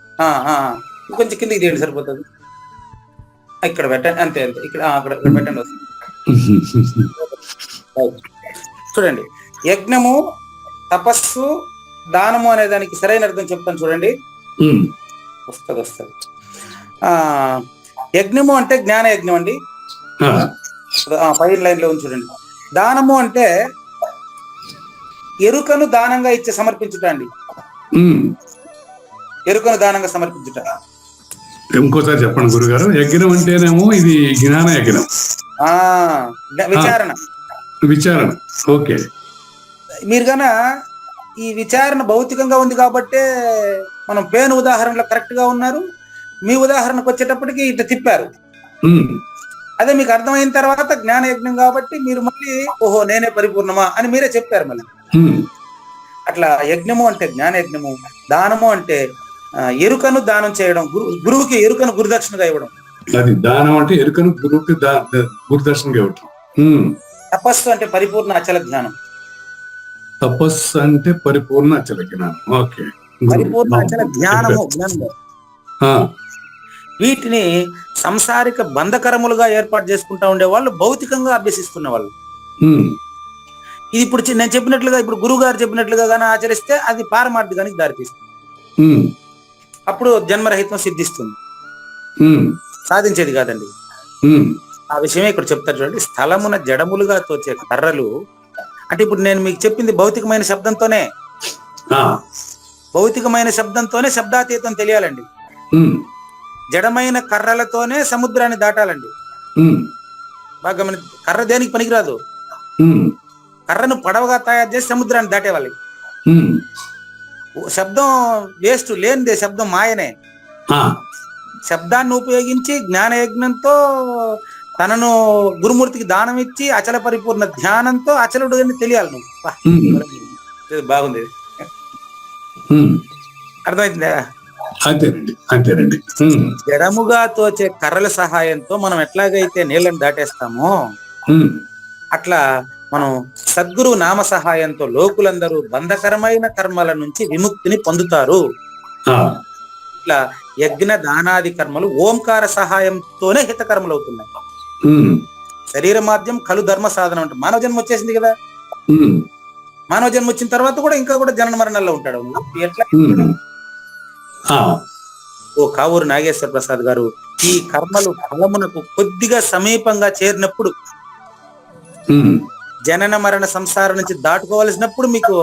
కొంచెం కిందికి తీయండి, సరిపోతుంది. ఇక్కడ పెట్టండి. అంతే అంతే. ఇక్కడ పెట్టండి. వస్తుంది. చూడండి, యజ్ఞము, తపస్సు, దానము అనే దానికి సరైన అర్థం చెప్తాను చూడండి. వస్తుంది. యజ్ఞము అంటే జ్ఞాన యజ్ఞం అండి. పైన లైన్ లో చూడండి. దానము అంటే ఎరుకను దానంగా ఇచ్చి సమర్పించుట అండి. ఎరుకను దానంగా సమర్పించుట. ఇంకోసారి చెప్పండి గురుగారు. యజ్ఞం అంటేనేమో ఇది జ్ఞాన యజ్ఞం, విచారణ. ఓకే. మీరు గన ఈ విచారణ భౌతికంగా ఉంది కాబట్టే మనం పేను ఉదాహరణలో కరెక్ట్ గా ఉన్నారు. మీ ఉదాహరణకు వచ్చేటప్పటికి ఇట్లా తిప్పారు. అదే మీకు అర్థమైన తర్వాత జ్ఞాన యజ్ఞం కాబట్టి మీరు మళ్ళీ ఓహో నేనే పరిపూర్ణమా అని మీరే చెప్పారు మళ్ళీ. అట్లా యజ్ఞము అంటే జ్ఞాన యజ్ఞము, దానము అంటే ఎరుకను దానం చేయడం, గురువుకి ఎరుకను గురుదక్షిణగా ఇవ్వడం. అది దానం అంటే ఎరుకను గురువుకి గురుదక్షిణగా ఇవ్వడం. తపస్సు అంటే పరిపూర్ణ అచల జ్ఞానం. తపస్సు అంటే పరిపూర్ణ అచల జ్ఞానం. ఓకే. పరిపూర్ణ అచల జ్ఞానము. వీటిని సంసారిక బంధకరములుగా ఏర్పాటు చేసుకుంటా ఉండే వాళ్ళు భౌతికంగా అభ్యసిస్తున్న వాళ్ళు. ఇది ఇప్పుడు నేను చెప్పినట్లుగా, ఇప్పుడు గురువు గారు చెప్పినట్లుగా కానీ ఆచరిస్తే అది పారమార్థికానికి దారితీస్తుంది. అప్పుడు జన్మరహితం సిద్ధిస్తుంది. సాధించేది కాదండి. ఆ విషయమే ఇక్కడ చెప్తారు చూడండి. స్థలమున జడములుగా తోచే కర్రలు అంటే ఇప్పుడు నేను మీకు చెప్పింది భౌతికమైన శబ్దంతోనే. భౌతికమైన శబ్దంతోనే శబ్దాతీతం తెలియాలండి. జడమైన కర్రలతోనే సముద్రాన్ని దాటాలండి. బాగా గమని, కర్ర దేనికి పనికిరాదు. కర్రను పడవగా తయారు చేసి సముద్రాన్ని దాటేవాళ్ళి. శబ్దం వేస్ట్, లేనిదే శబ్దం మాయనే. శబ్దాన్ని ఉపయోగించి జ్ఞానయజ్ఞంతో తనను గురుమూర్తికి దానం ఇచ్చి అచల పరిపూర్ణ ధ్యానంతో అచలుడు అని తెలియాలి నువ్వు. బాగుంది. అర్థమైందా? అంతేనండి. జడముగా తోచే కర్రల సహాయంతో మనం ఎట్లాగైతే నీళ్ళని దాటేస్తామో అట్లా మనం సద్గురు నామ సహాయంతో లోకులందరూ బంధకరమైన కర్మల నుంచి విముక్తిని పొందుతారు. ఇట్లా యజ్ఞ దానాది కర్మలు ఓంకార సహాయంతోనే హితకర్మలు అవుతున్నాయి. శరీర మాధ్యం కలు ధర్మ సాధనం అంటే మానవ జన్మ వచ్చేసింది కదా. మానవ జన్మ వచ్చిన తర్వాత కూడా ఇంకా కూడా జనన మరణాల్లో ఉంటాడు. ఎట్లా? ఓ కావూరు నాగేశ్వర ప్రసాద్ గారు, ఈ కర్మలు ఫలమునకు కొద్దిగా సమీపంగా చేరినప్పుడు, జనన మరణ సంసారం నుంచి దాటుకోవలసినప్పుడు మీకు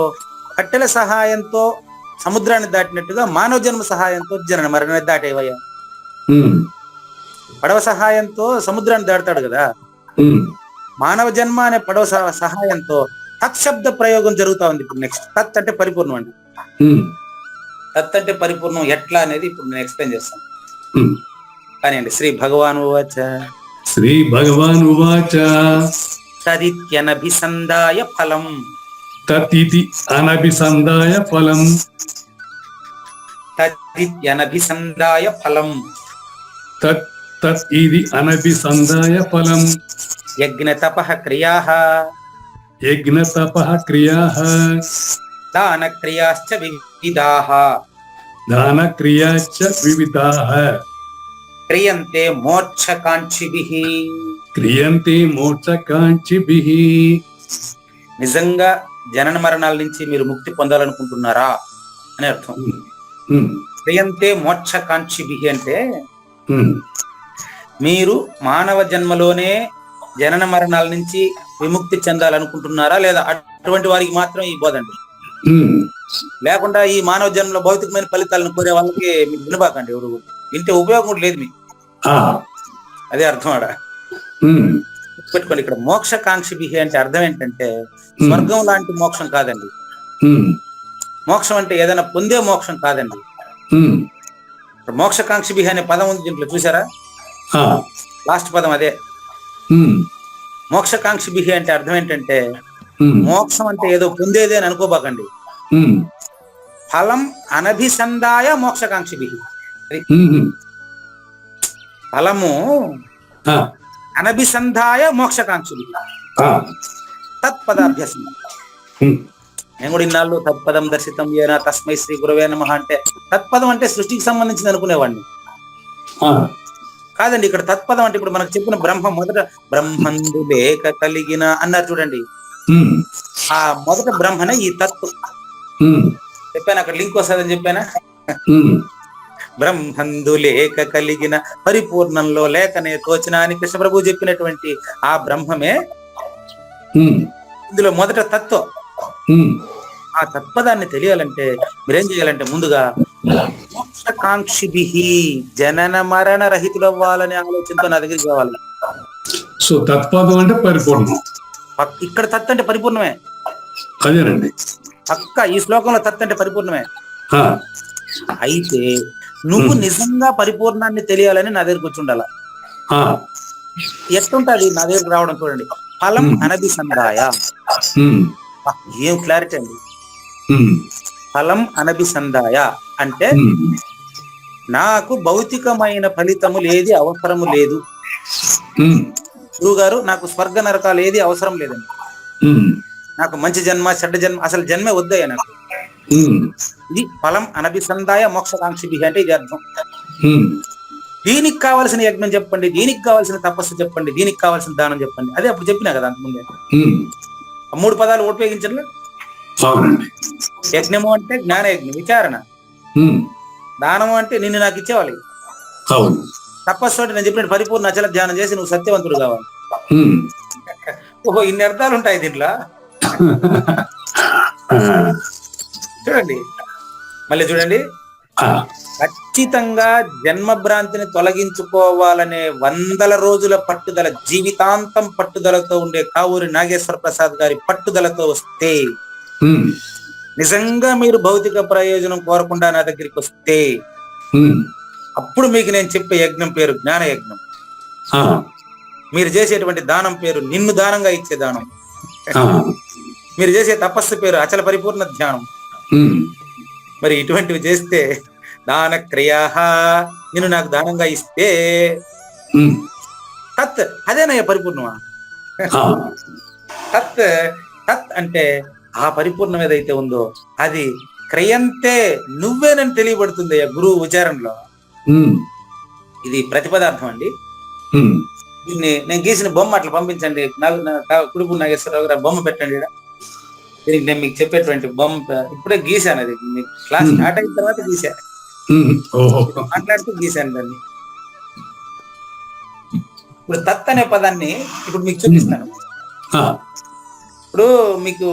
కట్టెల సహాయంతో సముద్రాన్ని దాటినట్టుగా మానవ జన్మ సహాయంతో జనన మరణాన్ని దాటేవయ్యా. పడవ సహాయంతో సముద్రాన్ని దాటుతాడు కదా. మానవ జన్మ అనే పడవ సహాయంతో తత్శబ్ద ప్రయోగం జరుగుతా ఉంది. ఇప్పుడు నెక్స్ట్ తత్ అంటే పరిపూర్ణం అండి. తత్ అంటే పరిపూర్ణం ఎట్లా అనేది ఇప్పుడు నేను ఎక్స్ప్లెయిన్ చేస్తాను. కానివ్వండి. శ్రీ భగవాన్ ఉవాచ శ్రీ భగవాన్ ఉవాచ తదిత్యనభిసందాయ ఫలం తతితి అనభిసందాయ ఫలం తదిత్యనభిసందాయ ఫలం తత్ తత్ ఇది అనభిసందాయ ఫలం యజ్ఞ తపః క్రియాః యజ్ఞ తపః క్రియాః దాన క్రియాశ్చ వివిధాః దాన క్రియాశ్చ వివిధాః క్రియంతే మోక్షకాంక్షిభిః. క్రియంతే మోక్షకాంక్షిభిః. నిజంగా జనన మరణాల నుంచి మీరు ముక్తి పొందాలనుకుంటున్నారా అని అర్థం. ఉమ్, క్రియంతే మోక్షకాంక్షిభిః అంటే ఉమ్, మీరు మానవ జన్మలోనే జనన మరణాల నుంచి విముక్తి చెందాలనుకుంటున్నారా, లేదా అటువంటి వారికి మాత్రం ఈ బోధండి. ఉమ్, లేకుండా ఈ మానవ జన్మలో భౌతికమైన ఫలితాలను కోరే వాళ్ళకి మీరు వినబాకండి. ఎవరు వింటే ఉపయోగం కూడా లేదు మీకు. ఆ, అదే అర్థం ఆడ ఉమ్, పెట్టుకోండి. ఇక్కడ మోక్షకాంక్షిభిః అంటే అర్థం ఏంటంటే స్వర్గం లాంటి మోక్షం కాదండి. ఉమ్, మోక్షం అంటే ఏదైనా పొందే మోక్షం కాదండి. ఉమ్, మోక్షకాంక్షిభిః అనే పదం ఉంది దీంట్లో, చూసారా? ఆ, లాస్ట్ పదం అదే. ఉమ్, మోక్షకాంక్షిభిః అంటే అర్థం ఏంటంటే ఉమ్, మోక్షం అంటే ఏదో పొందేదే అని అనుకోబాకండి. ఉమ్, ఫలం అనభిసందాయ మోక్షకాంక్షిభిః. ఉమ్, ఫలము ఆ, అనభిసంధాయ మోక్షకాంక్షిభిః. ఆ, తత్పదాభ్యాసం. ఉమ్, నేను కూడా ఇన్నాళ్ళు తత్పదం దర్శితం ఏనా తస్మై శ్రీ గురవే నమః అంటే తత్పదం అంటే సృష్టికి సంబంధించింది అనుకునేవాడిని. ఆ, కాదండి, ఇక్కడ తత్పదం అంటే ఇప్పుడు మనకు చెప్పిన బ్రహ్మ మొదట బ్రహ్మందు లేక కలిగిన అన్నారు చూడండి. ఉమ్, ఆ మొదట బ్రహ్మనే ఈ తత్తు ఉమ్, చెప్పాను. అక్కడ లింక్ వస్తుందని చెప్పానా? ఉమ్, బ్రహ్మందు లేక కలిగిన పరిపూర్ణంలో లేకనే తోచిన అని కృష్ణ ప్రభు చెప్పినటువంటి ఆ బ్రహ్మమే ఉమ్, ఇందులో మొదట తత్వం. ఉమ్, ఆ తత్పదాన్ని తెలియాలంటే మీరేం చేయాలంటే ముందుగా మోక్షకాంక్షిభిః జనన మరణ రహితులు అవ్వాలనే ఆలోచనతో నా దగ్గరికి రావాలి. సో తత్పదం అంటే పరిపూర్ణం. ఇక్కడ తత్ అంటే పరిపూర్ణమే. అదేనండి. పక్క ఈ శ్లోకంలో తత్ అంటే పరిపూర్ణమే. ఆ, అయితే నువ్వు నిజంగా పరిపూర్ణాన్ని తెలియాలని నా దగ్గరికి వచ్చి ఉండాల. ఆ, ఎట్టుంటది నా దగ్గరికి రావడం చూడండి. ఫలం అనభిసందాయ. ఉమ్, ఏం క్లారిటీ అండి. ఉమ్, ఫలం అనభిసందాయ అంటే ఉమ్, నాకు భౌతికమైన ఫలితములు ఏది అవసరము లేదు. ఉమ్, గురువు గారు నాకు స్వర్గ నరకాలు ఏది అవసరం లేదండి. ఉమ్, నాకు మంచి జన్మ చెడ్డ జన్మ అసలు జన్మే వద్దయ్యా నాకు. ఉమ్, ఇది ఫలం అనభిసందాయ మోక్షకాంక్షిభిః అంటే ఇది అర్థం. ఉమ్, దీనికి కావాల్సిన యజ్ఞం చెప్పండి, దీనికి కావాల్సిన తపస్సు చెప్పండి, దీనికి కావాల్సిన దానం చెప్పండి. అదే అప్పుడు చెప్పినా కదా అంతకుముందే. ఉమ్, ఆ 3 పదాలు ఉపయోగించండి. అవునండి. యజ్ఞము అంటే జ్ఞాన యజ్ఞం విచారణ, ఉమ్, దానము అంటే నిన్ను నాకు ఇచ్చేవాలి, అవును. తపస్సు అంటే నేను చెప్పినట్టు పరిపూర్ణ అచల ధ్యానం చేసి నువ్వు సత్యవంతుడు కావాలి. ఉమ్, ఓహో, ఇన్ని అర్థాలు ఉంటాయి దీంట్లో. ఆ, చూడండి, మళ్ళీ చూడండి. ఆ, ఖచ్చితంగా జన్మభ్రాంతిని తొలగించుకోవాలనే 100 రోజుల పట్టుదల, జీవితాంతం పట్టుదలతో ఉండే కావూరి నాగేశ్వర ప్రసాద్ గారి పట్టుదలతో వస్తే, ఉమ్, నిజంగా మీరు భౌతిక ప్రయోజనం కోరకుండా నా దగ్గరికి వస్తే, ఉమ్, అప్పుడు మీకు నేను చెప్పే యజ్ఞం పేరు జ్ఞాన యజ్ఞం. ఆ, మీరు చేసేటువంటి దానం పేరు నిన్ను దానంగా ఇచ్చే దానం. ఆ, మీరు చేసే తపస్సు పేరు అచల పరిపూర్ణ ధ్యానం. ఉమ్, మరి ఇటువంటివి చేస్తే దాన క్రియాః నిన్ను నాకు దానంగా ఇస్తే ఉమ్, తత్ అదేనయ్య పరిపూర్ణమా? ఆ, తత్ తత్ అంటే ఆ పరిపూర్ణం ఏదైతే ఉందో అది క్రయంతే నువ్వేనని తెలియబడుతుంది గురువు ఉచ్చారణలో. ఉమ్, ఇది ప్రతిపదార్థం అండి. ఉమ్, దీన్ని నేను గీసిన బొమ్మ అట్లా పంపించండి. కుడుపు నాగేశ్వరరావు గారు బొమ్మ పెట్టండి ఈడ. దీనికి నేను మీకు చెప్పేటువంటి బొమ్మ ఇప్పుడే గీశాను. అది మీకు క్లాస్ స్టార్ట్ అయిన తర్వాత గీసా, ఉమ్, ఓహో, మాట్లాడుతూ గీశాను దాన్ని. ఇప్పుడు తత్ అనే పదాన్ని ఇప్పుడు మీకు చూపిస్తాను. ఆ, ఇప్పుడు మీకు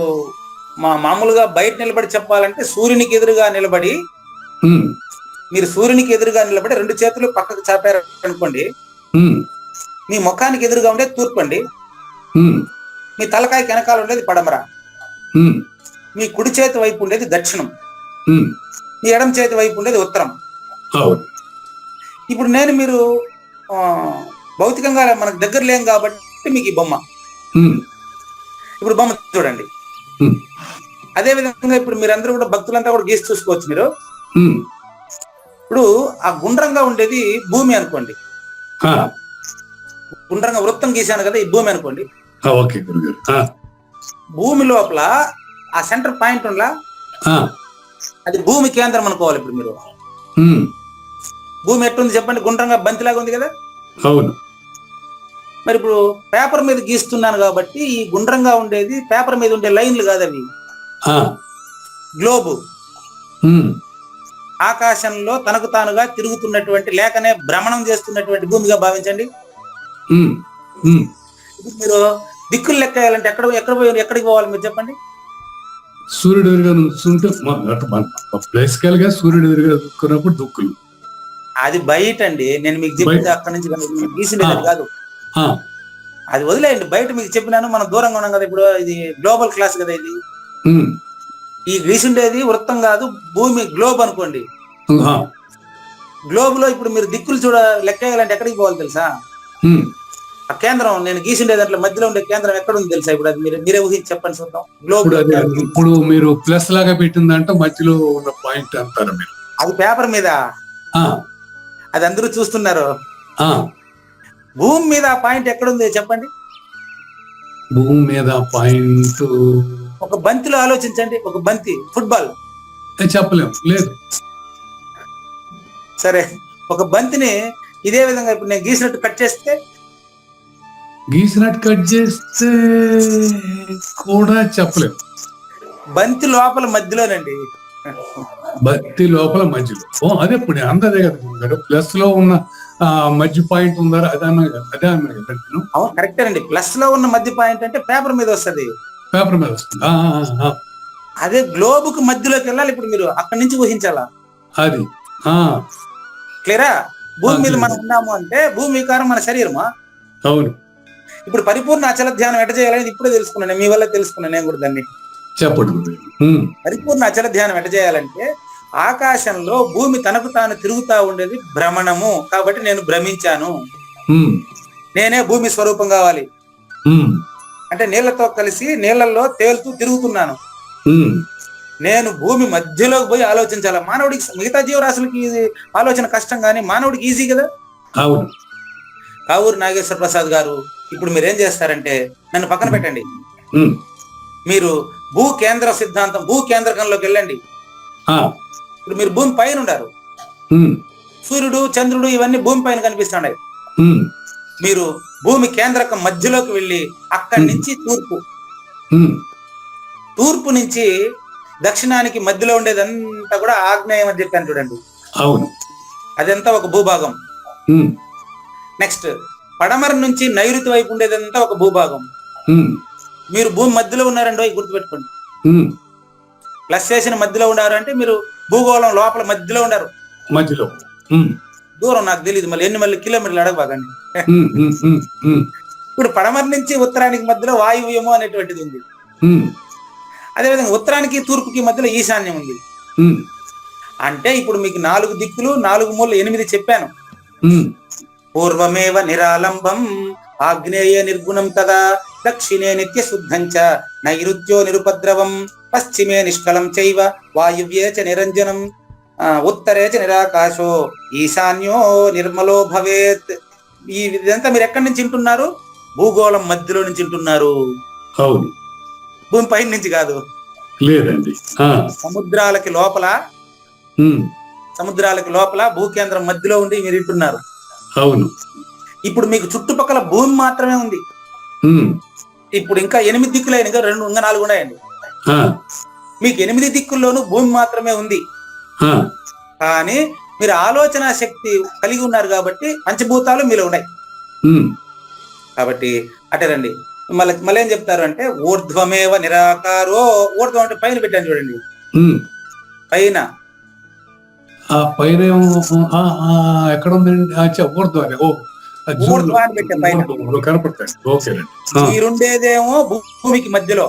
మామూలుగా బయట నిలబడి చెప్పాలంటే సూర్యునికి ఎదురుగా నిలబడి, ఉమ్, మీరు సూర్యునికి ఎదురుగా నిలబడి 2 చేతులు పక్కకు చాపారు అనుకోండి, ఉమ్, మీ ముఖానికి ఎదురుగా ఉండేది తూర్పు అండి, ఉమ్, మీ తలకాయ వెనకాల ఉండేది పడమర, ఉమ్, మీ కుడి చేతి వైపు ఉండేది దక్షిణం, ఉమ్, మీ ఎడమ చేతి వైపు ఉండేది ఉత్తరం. అవును. ఇప్పుడు నేను మీరు ఆ, భౌతికంగా మనకు దగ్గర లేం కాబట్టి మీకు ఈ బొమ్మ. ఉమ్, ఇప్పుడు బొమ్మ చూడండి. ఉమ్, అదే విధంగా ఇప్పుడు మీరందరూ కూడా భక్తులంతా కూడా గీసి చూసుకోవచ్చు మీరు. ఉమ్, ఇప్పుడు ఆ గుండ్రంగా ఉండేది భూమి అనుకోండి. ఆ, గుండ్రంగా వృత్తం గీశాను కదా, ఈ భూమి అనుకోండి. ఓకే గురుగారు. భూమి లోపల ఆ సెంటర్ పాయింట్ ఉందా, అది భూమి కేంద్రం అనుకోవాలి. ఇప్పుడు మీరు భూమి ఎట్టుంది చెప్పండి, గుండ్రంగా బంతిలాగా ఉంది కదా. అవును. మరి ఇప్పుడు పేపర్ మీద గీస్తున్నాను కాబట్టి ఈ గుండ్రంగా ఉండేది పేపర్ మీద ఉండే లైన్లు కాదు, అవి గ్లోబు. ఆకాశంలో తనకు తానుగా తిరుగుతున్నటువంటి లేకనే భ్రమణం చేస్తున్నటువంటి భూమిగా భావించండి. ఇప్పుడు మీరు దిక్కులు లెక్క వేయాలంటే ఎక్కడికి పోవాలి మీరు చెప్పండి. సూర్యుడు ఎదురుగా నుంచుంటే బేసికల్ గా సూర్యుడు ఎదురుగా దుక్కున్నప్పుడు దుక్కులు. అది బయట అండి, నేను మీకు చెప్పింది అక్కడి నుంచి గీసినది కాదు. అది వదిలేయండి, బయట మీకు చెప్పినాను. మనం దూరంగా ఉన్నాం కదా, ఇప్పుడు ఇది గ్లోబల్ క్లాస్ కదా ఇది. ఈ గీసిండేది వృత్తం కాదు, భూమి గ్లోబ్ అనుకోండి. గ్లోబ్ లో ఇప్పుడు మీరు దిక్కులు లెక్క వేయాలంటే ఎక్కడికి పోవాలి తెలుసా? ఆ కేంద్రం నేను గీసిండే దాంట్లో మధ్యలో ఉండే కేంద్రం ఎక్కడ ఉంది తెలుసా? ఇప్పుడు అది మీరే ఊహించి చెప్పండి చూద్దాం. గ్లోబ్ ఇప్పుడు మీరు ప్లస్ లాగా పెట్టిందంటే మధ్యలో ఉన్న పాయింట్ అంటారు మీరు. అది పేపర్ మీద, అది అందరూ చూస్తున్నారు. భూమి మీద ఆ పాయింట్ ఎక్కడుంది చెప్పండి. భూమి మీద పాయింట్ ఒక బంతిలో ఆలోచించండి. ఒక బంతి, ఫుట్బాల్ చెప్పలేము, లేదు. సరే, ఒక బంతిని ఇదే విధంగా ఇప్పుడు నేను గీసినట్టు కట్ చేస్తే కూడా చెప్పలేము. బంతి లోపల మధ్యలోనండి. బంతి లోపల మధ్యలో అదే ఇప్పుడు అందదే కదా. ప్లస్ లో ఉన్న మధ్య పాయింట్ ఉందా అదే అన్నా కదా. అవును, కరెక్టే అండి. ప్లస్ లో ఉన్న మధ్య పాయింట్ అంటే పేపర్ మీద వస్తుంది. పేపర్ మీద వస్తుంది. అదే గ్లోబ్ కు మధ్యలోకి వెళ్ళాలి. ఇప్పుడు మీరు అక్కడి నుంచి ఊహించాలా? అది క్లియరా? భూమి మీద మనం ఉన్నాము అంటే భూమి వికారం మన శరీరమా? అవును. ఇప్పుడు పరిపూర్ణ అచల ధ్యానం ఎట చేయాలని ఇప్పుడే తెలుసుకున్నాను, మీ వల్ల తెలుసుకున్నాను నేను కూడా దాన్ని. చెప్పండి. పరిపూర్ణ అచల ధ్యానం ఎట చేయాలంటే ఆకాశంలో భూమి తనకు తాను తిరుగుతా ఉండేది భ్రమణము కాబట్టి నేను భ్రమించాను. నేనే భూమి స్వరూపం కావాలి అంటే నీళ్లతో కలిసి నీళ్లలో తేలుతూ తిరుగుతున్నాను. నేను భూమి మధ్యలోకి పోయి ఆలోచించాలి. మానవుడికి, మిగతా జీవరాశులకి ఆలోచన కష్టం కానీ మానవుడికి ఈజీ కదా. అవును. కావూరు నాగేశ్వర ప్రసాద్ గారు, ఇప్పుడు మీరేం చేస్తారంటే నన్ను పక్కన పెట్టండి. మీరు భూ కేంద్ర సిద్ధాంతం, భూ కేంద్రకంలోకి వెళ్ళండి. ఇప్పుడు మీరు భూమి పైన ఉండారు. సూర్యుడు, చంద్రుడు ఇవన్నీ భూమి పైన కనిపిస్తున్నాయి. మీరు భూమి కేంద్రకం మధ్యలోకి వెళ్ళి అక్కడి నుంచి తూర్పు నుంచి దక్షిణానికి మధ్యలో ఉండేదంతా కూడా ఆగ్నేయం అని చెప్పాను చూడండి. అవును. అదంతా ఒక భూభాగం. నెక్స్ట్ పడమర నుంచి నైరుతి వైపు ఉండేదంతా ఒక భూభాగం. మీరు భూమి మధ్యలో ఉన్నారండి, గుర్తుపెట్టుకోండి. ప్లస్ చేసిన మధ్యలో ఉన్నారు అంటే మీరు భూగోళం లోపల మధ్యలో ఉన్నారు. మధ్యలో దూరం నాకు తెలియదు, మళ్ళీ కిలోమీటర్లు అడగబాగండి. ఇప్పుడు పడమర నుంచి ఉత్తరానికి మధ్యలో వాయువ్యము అనేటువంటిది ఉంది. అదేవిధంగా ఉత్తరానికి తూర్పుకి మధ్యలో ఈశాన్యం ఉంది. అంటే ఇప్పుడు మీకు 4 దిక్కులు 4 మూలలు 8 చెప్పాను. పూర్వమేవ నిరాలంబం ఆగ్నేయ నిర్గుణం తదా దక్షిణే నిత్య శుద్ధంచ నైరుత్యో నిరుపద్రవం పశ్చిమే నిష్కలం చైవ వాయువ్యే చ నిరంజనం ఉత్తరే చ నిరాకాశో ఈశాన్యో నిర్మలో భవేత్. ఈ ఇదంతా మీరు ఎక్కడి నుంచి వింటున్నారు? భూగోళం మధ్యలో నుంచి వింటున్నారు. అవును. భూమి పైన నుంచి కాదు. లేదండి. సముద్రాలకి లోపల భూకేంద్రం మధ్యలో ఉండి మీరు వింటున్నారు. అవును. ఇప్పుడు మీకు చుట్టుపక్కల భూమి మాత్రమే ఉంది. ఇప్పుడు ఇంకా 8 దిక్కులైన ఇంకా 4 ఉన్నాయండి. మీకు 8 దిక్కుల్లోనూ భూమి మాత్రమే ఉంది. కానీ మీరు ఆలోచన శక్తి కలిగి ఉన్నారు కాబట్టి పంచభూతాలు మీలో ఉన్నాయి. కాబట్టి అటేనండి. మళ్ళీ ఏం చెప్తారు అంటే ఊర్ధ్వమేవ నిరాకారో. ఊర్ధ్వం అంటే పైన పెట్టాను చూడండి, పైన. పైన ఎక్కడ ఉందండి? ఊర్ధ్వాన్ని పెట్టే పైన. మీరుండేదేమో భూమికి మధ్యలో,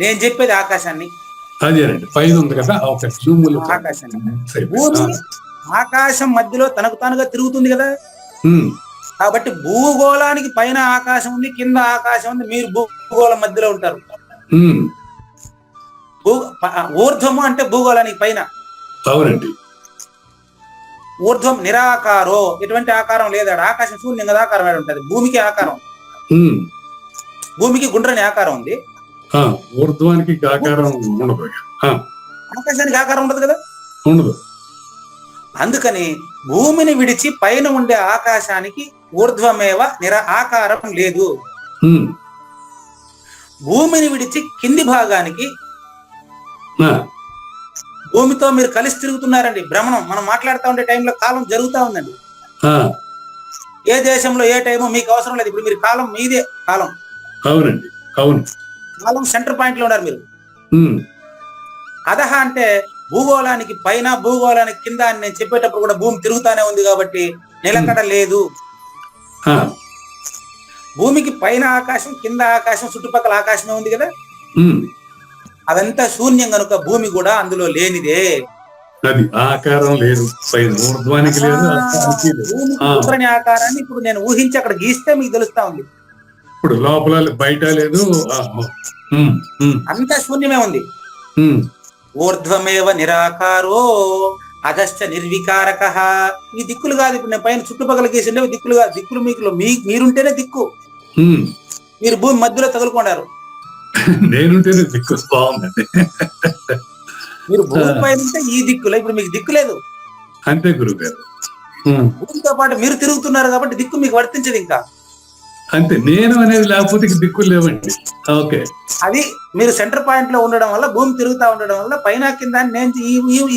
నేను చెప్పేది ఆకాశాన్ని. అదేనండి, పైన ఉంది కదా ఆకాశాన్ని. భూమి ఆకాశం మధ్యలో తనకు తానుగా తిరుగుతుంది కదా. ఉమ్, కాబట్టి భూగోళానికి పైన ఆకాశం ఉంది, కింద ఆకాశం ఉంది, మీరు భూగోళం మధ్యలో ఉంటారు. ఉమ్, ఊర్ధ్వము అంటే భూగోళానికి పైన, అవునండి. ఊర్ధ్వం నిరాకారో, ఎటువంటి ఆకారం లేదాడు. ఆకాశం శూన్యం కదా, ఆకారం ఏడు ఉంటుంది. భూమికి ఆకారం, ఉమ్, భూమికి గుండ్రని ఆకారం ఉంది, ఆ, ఊర్ధ్వానికి ఆకారం ఉండదు. ఆ, ఆకాశానికి ఆకారం ఉండదు కదా. ఉండదు. అందుకని భూమిని విడిచి పైన ఉండే ఆకాశానికి ఊర్ధ్వమేవ ఆకారం లేదు. ఉమ్, భూమిని విడిచి కింది భాగానికి, ఆ, భూమితో మీరు కలిసి తిరుగుతున్నారండి. భ్రమణం మనం మాట్లాడుతూ ఉండే టైంలో కాలం జరుగుతూ ఉందండి. ఆ, ఏ దేశంలో ఏ టైమో మీకు అవసరం లేదు. ఇప్పుడు మీరు కాలం మీదే, కాలం అవునండి. అవును. కాలం సెంటర్ పాయింట్ లో ఉన్నారు మీరు. ఉమ్, అదహ అంటే భూగోళానికి పైన, భూగోళానికి కింద అని నేను చెప్పేటప్పుడు కూడా భూమి తిరుగుతానే ఉంది కాబట్టి నిలకడ లేదు. ఆ, భూమికి పైన ఆకాశం, కింద ఆకాశం, చుట్టుపక్కల ఆకాశమే ఉంది కదా. ఉమ్, అదంతా శూన్యం కనుక భూమి కూడా అందులో లేనిదే. అది ఆకారం లేదు, పైన ఊర్ధ్వానికి లేదు, ఆకారానికి లేదు. భూమికి ఆ, కుదరని ఆకారాన్ని ఇప్పుడు నేను ఊహించి అక్కడ గీస్తే మీకు తెలుస్తా ఉంది. ఇప్పుడు లోపల బయట లేదు. ఆ, ఉమ్, ఉమ్, అంతా శూన్యమే ఉంది. ఉమ్, ఊర్ధ్వమేవ నిరాకారో అధశ్చ నిర్వికారక. ఈ దిక్కులు కాదు. ఇప్పుడు నేను పైన చుట్టుపక్కల గీసిండే దిక్కులు కాదు. దిక్కులు మీకు మీరుంటేనే దిక్కు. ఉమ్. మీరు భూమి మధ్యలో తగులుకున్నారు. నేనుంటేనే దిక్కు. బాగుందండి. మీరు భూమి పైన ఉంటే ఈ దిక్కులో, ఇప్పుడు మీకు దిక్కు లేదు. అంతే గురుగారు. భూమితో పాటు మీరు తిరుగుతున్నారు కాబట్టి దిక్కు మీకు వర్తించదు ఇంకా. అంతే, నేను అనేది లేకపోతే ఇక దిక్కులు లేవండి. ఓకే. అది మీరు సెంటర్ పాయింట్ లో ఉండడం వల్ల, భూమి తిరుగుతా ఉండడం వల్ల పైన కింద నేను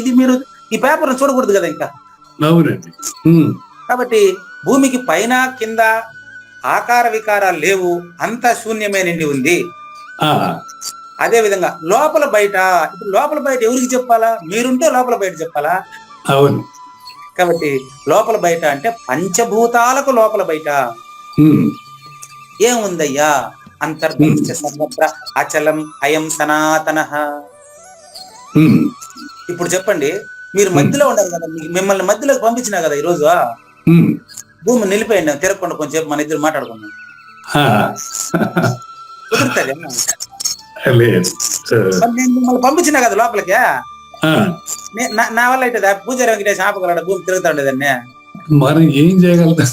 ఇది మీరు ఈ పేపర్ చూడకూడదు కదా ఇంకా. అవునండి. కాబట్టి భూమికి పైన కింద ఆకార వికారాలు లేవు, అంతా శూన్యమే నిండి ఉంది. ఆ, అదే విధంగా లోపల బయట, ఇప్పుడు లోపల బయట ఎవరికి చెప్పాలా? మీరుంటే లోపల బయట చెప్పాలా? అవును. కాబట్టి లోపల బయట అంటే పంచభూతాలకు లోపల బయట ఏముందయ్యా? అంతర్భూత సర్వత్ర అచలం అయం సనాతనః. ఇప్పుడు చెప్పండి, మీరు మధ్యలో ఉండాలి కదా, మిమ్మల్ని మధ్యలోకి పంపించినా కదా ఈరోజు. భూమి నిలిపోయింది, తిరగకుండా కొంచెం మన ఇద్దరు మాట్లాడుకున్నాం. కుదురుతుంది? నేను మిమ్మల్ని పంపించినా కదా లోపలికి. నా వల్ల అయితే పూజారి వెంకటేష్ ఆపగలడా? భూమి తిరుగుతా ఉండేదాన్ని. మనం ఏం చేయగలుగుతాం?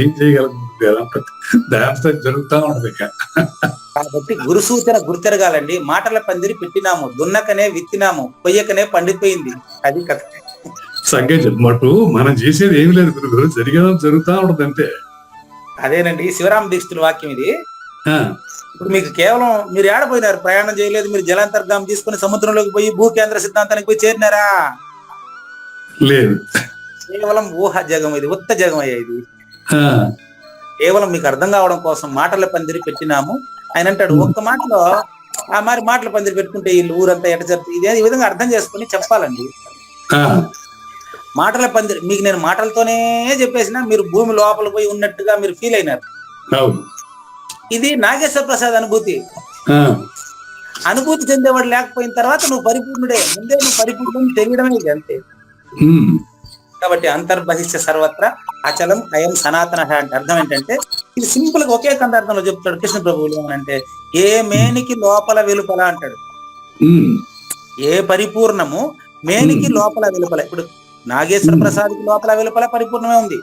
ఏం చేయగలుగుతాం? దాంతో జరుగుతా ఉండదు. కాబట్టి గురు సూచన గుర్తెరగాలండి. మాటల పందిరి పెట్టినాము, దున్నకనే విత్తినాము, పొయ్యకనే పండిపోయింది. అది కథ. సంగతి మటు మనం చేసేది ఏమి లేదు గురుగారు, జరిగేదో జరుగుతా ఉండదు అంతే. అదేనండి శివరామ దీక్షితుల వాక్యం ఇది. ఇప్పుడు మీకు కేవలం మీరు ఏడపోయినారు, ప్రయాణం చేయలేదు, మీరు జలాంతర్గామి తీసుకుని సముద్రంలోకి పోయి భూ కేంద్ర సిద్ధాంతానికి పోయి చేరినారా? లేదు. కేవలం ఊహ జగం, ఇది ఉత్త జగం అయ్యా ఇది. కేవలం మీకు అర్థం కావడం కోసం మాటల పందిరి పెట్టినాము. ఆయన అంటాడు ఒక్క మాటలో, ఆ మరి మాటల పందిరి పెట్టుకుంటే వీళ్ళు ఊరంతా ఎట జరుగుతుంది, ఇదే ఈ విధంగా అర్థం చేసుకుని చెప్పాలండి. మాటల పందిరి మీకు నేను మాటలతోనే చెప్పేసిన, మీరు భూమి లోపల పోయి ఉన్నట్టుగా మీరు ఫీల్ అయినారు. ఇది నాగేశ్వర ప్రసాద్ అనుభూతి. అనుభూతి చెందేవాడు లేకపోయిన తర్వాత నువ్వు పరిపూర్ణుడే, ముందే నువ్వు పరిపూర్ణం తెలియడమే ఇది, అంతే. కాబట్టి అంతర్బహిష్ట సర్వత్ర అచలం అయం సనాతన అంటే అర్థం ఏంటంటే, ఇది సింపుల్ గా ఒకే కందార్థంలో చెప్తాడు కృష్ణ ప్రభువులు. అంటే ఏ మేనికి లోపల వెలుపల అంటాడు. ఏ పరిపూర్ణము మేనికి లోపల వెలుపల. ఇప్పుడు నాగేశ్వర ప్రసాద్కి లోపల వెలుపల పరిపూర్ణమే ఉంది,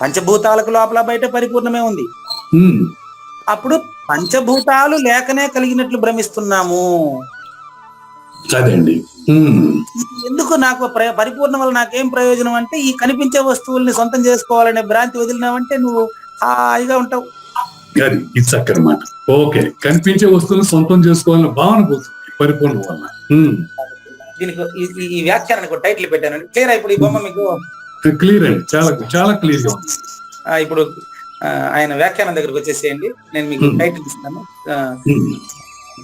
పంచభూతాలకు లోపల బయట పరిపూర్ణమే ఉంది. అప్పుడు పంచభూతాలు లేకనే కలిగినట్లు భ్రమిస్తున్నాము. అదండి. ఎందుకు నాకు పరిపూర్ణం వల్ల నాకేం ప్రయోజనం అంటే, ఈ కనిపించే వస్తువుల్ని సొంతం చేసుకోవాలనే భ్రాంతి వదిలినావంటే నువ్వు హాయిగా ఉంటావు. ఇది చక్కని మాట. ఓకే, కనిపించే వస్తువులను సొంతం చేసుకోవాలని భావన పోతుంది పరిపూర్ణం వల్ల. దీనికి ఈ వ్యాఖ్యానానికి టైటిల్ పెట్టానండి. క్లియర్? ఇప్పుడు ఈ బొమ్మ మీకు క్లియర్ అండి, చాలా చాలా క్లియర్ గా ఉంది. ఇప్పుడు ఆయన వ్యాఖ్యానం దగ్గరకు వచ్చేసేయండి, నేను మీకు టైటిల్ ఇస్తాను.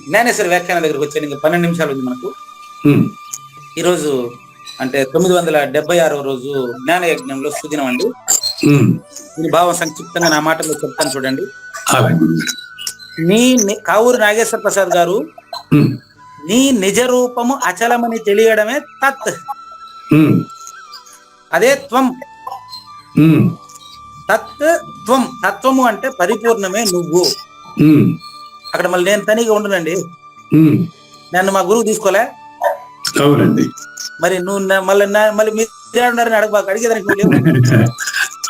జ్ఞానేశ్వర వ్యాఖ్యానం దగ్గరకు వచ్చే 12 నిమిషాలు ఉంది మనకు. ఈరోజు అంటే 976వ రోజు జ్ఞాన యజ్ఞంలో సుదినం అండి. దీని భావం సంక్షిప్తంగా నా మాటల్లో చెప్తాను చూడండి. కావూరు నాగేశ్వర ప్రసాద్ గారు, నీ నిజ రూపము అచలమని తెలియడమే తత్, అదే త్వం. ఉమ్, తత్వం, తత్వము అంటే పరిపూర్ణమే నువ్వు. ఉమ్, అక్కడ మళ్ళీ నేను తనిగా ఉండనండి, ఉమ్, నన్ను మా గురువు తీసుకోలే, అవునండి. మరి నువ్వు మళ్ళీ మీరు ఉన్నారని అడిగేదానికి నువ్వు లేవు.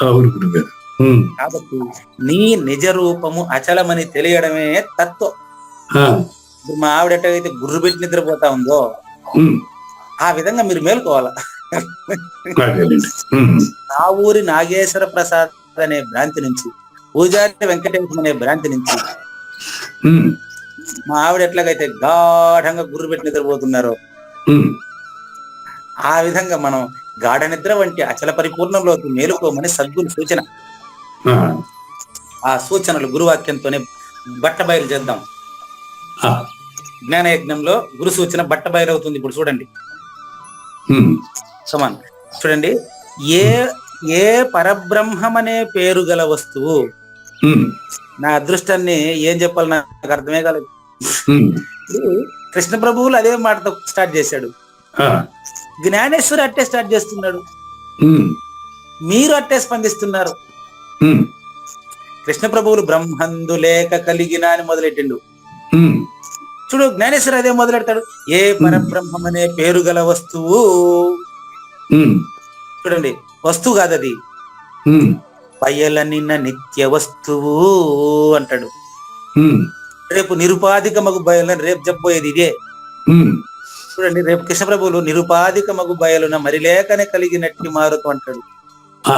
అవును గురుగారు. ఉమ్, కాబట్టి నీ నిజ రూపము అచలమని తెలియడమే తత్వం. ఆ, ఇప్పుడు మా ఆవిడ ఎట్టయితే గుర్రు పెట్టి నిద్రపోతా ఉందో ఉమ్, ఆ విధంగా మీరు మేలుకోవాలా. అదేనండి. ఉమ్, నా ఊరి నాగేశ్వర ప్రసాద్ అనే భ్రాంతి నుంచి, పూజారి వెంకటేశం అనే భ్రాంతి నుంచి ఉమ్, మా ఆవిడ ఎట్లాగైతే గాఢంగా గుర్రు పెట్టి నిద్రపోతున్నారో ఉమ్, ఆ విధంగా మనం గాఢ నిద్ర వంటి అచల పరిపూర్ణంలోకి మేలుకోమని సద్గురు సూచన. ఆ, ఆ సూచనలు గురువాక్యంతోనే బట్టబయలు చేద్దాం. ఆ, జ్ఞాన యజ్ఞంలో గురు సూచన బట్టబయలు అవుతుంది. ఇప్పుడు చూడండి ఉమ్, సమాన్, చూడండి. ఏ ఏ పరబ్రహ్మమనే పేరు గల వస్తువు, ఉమ్, నా అదృష్టాన్ని ఏం చెప్పాలి నాకు అర్థమే కాలేదు. ఉమ్, ఇప్పుడు కృష్ణ ప్రభువులు అదే మాటతో స్టార్ట్ చేశాడు, ఆ, జ్ఞానేశ్వరు అట్టే స్టార్ట్ చేస్తున్నాడు, ఉమ్, మీరు అట్టే స్పందిస్తున్నారు. ఉమ్, కృష్ణ ప్రభువులు బ్రహ్మందు లేక కలిగిన అని మొదలెట్టిండు. ఉమ్, చూడు జ్ఞానేశ్వరు అదే మొదలెడతాడు, ఏ పరబ్రహ్మమనే పేరు గల వస్తువు. ఉమ్, చూడండి, వస్తువు కాదు అది, ఉమ్, బయలనిన నిత్య వస్తువు అంటాడు. ఉమ్, రేపు నిరుపాధిక మగు బయలని రేపు చెప్పబోయేది ఇదే. ఉమ్, చూడండి, రేపు కృష్ణ ప్రభువులు నిరుపాధిక మగు బయలున మరి లేకనే కలిగినట్టి మారుతూ అంటాడు. ఆ,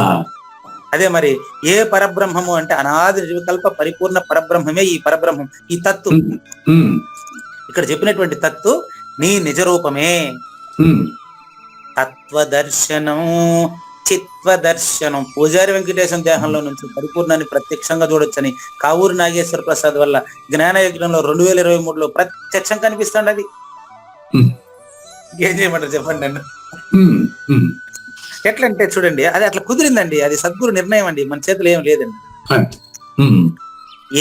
అదే మరి ఏ పరబ్రహ్మము అంటే అనాది నిర్వికల్ప పరిపూర్ణ పరబ్రహ్మమే ఈ పరబ్రహ్మం, ఈ తత్తు. ఉమ్, ఉమ్, ఇక్కడ చెప్పినటువంటి తత్తు నీ నిజ రూపమే. ఉమ్, తత్వదర్శనం, చిత్వదర్శనం. పూజారి వెంకటేశం దేహంలో నుంచి పరిపూర్ణాన్ని ప్రత్యక్షంగా చూడొచ్చని కావూరి నాగేశ్వర ప్రసాద్ వల్ల జ్ఞాన యజ్ఞంలో 2023లో ప్రత్యక్షం కనిపిస్తుంది. అది ఉమ్, ఏం చేయమంటారు చెప్పండి నన్ను. ఉమ్, ఉమ్, ఎట్లా అంటే చూడండి, అది అట్లా కుదిరిందండి, అది సద్గురు నిర్ణయం అండి, మన చేతిలో ఏం లేదండి. అంతే. ఉమ్,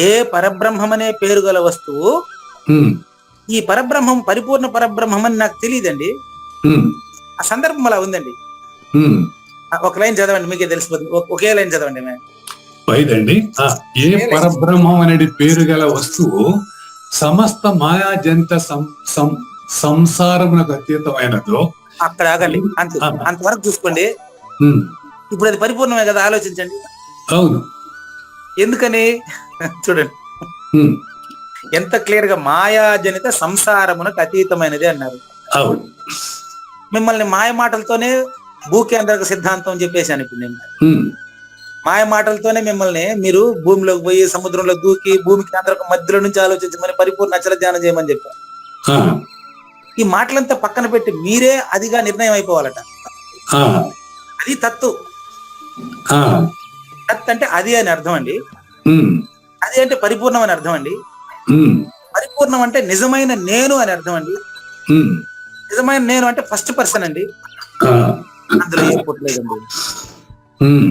ఏ పరబ్రహ్మమనే పేరు గల వస్తువు, ఉమ్, ఈ పరబ్రహ్మం పరిపూర్ణ పరబ్రహ్మం అని నాకు తెలియదండి. ఉమ్, ఆ సందర్భం అలా ఉందండి. ఉమ్, ఒక లైన్ చదవండి, మీకే తెలిసిపోతుంది. ఒకే లైన్ చదవండి. పైదండి. ఆ, ఏ పరబ్రహ్మం అనేది పేరు గల వస్తువు సమస్త మాయాజంత సంసారమునకు అతీతమైనదో. అక్కడ ఆగండి, అంతవరకు చూసుకోండి. ఉమ్, ఇప్పుడు అది పరిపూర్ణమే కదా, ఆలోచించండి. అవును. ఎందుకని చూడండి ఉమ్, ఎంత క్లియర్ గా మాయాజనిత సంసారమునకు అతీతమైనది అన్నారు. అవును. మిమ్మల్ని మాయ మాటలతోనే భూకేంద్రక సిద్ధాంతం చెప్పేశాను. ఇప్పుడు నేను ఉమ్, మాయ మాటలతోనే మిమ్మల్ని మీరు భూమిలోకి పోయి సముద్రంలో దూకి భూమి కేంద్రక మధ్యలో నుంచి ఆలోచించమని పరిపూర్ణ అచల ధ్యానం చేయమని చెప్పారు. ఆ, ఈ మాటలంతా పక్కన పెట్టి మీరే అదిగా నిర్ణయం అయిపోవాలట. ఆ, అది తత్తు. ఆ, తత్ అంటే అది అని అర్థం అండి. ఉమ్, అది అంటే పరిపూర్ణం అని అర్థం అండి. ఉమ్, పరిపూర్ణం అంటే నిజమైన నేను అని అర్థం అండి. ఉమ్, నిజమైన నేను అంటే ఫస్ట్ పర్సన్ అండి. ఆ, అందులో ఏ పుట్టలేదండి, ఉమ్,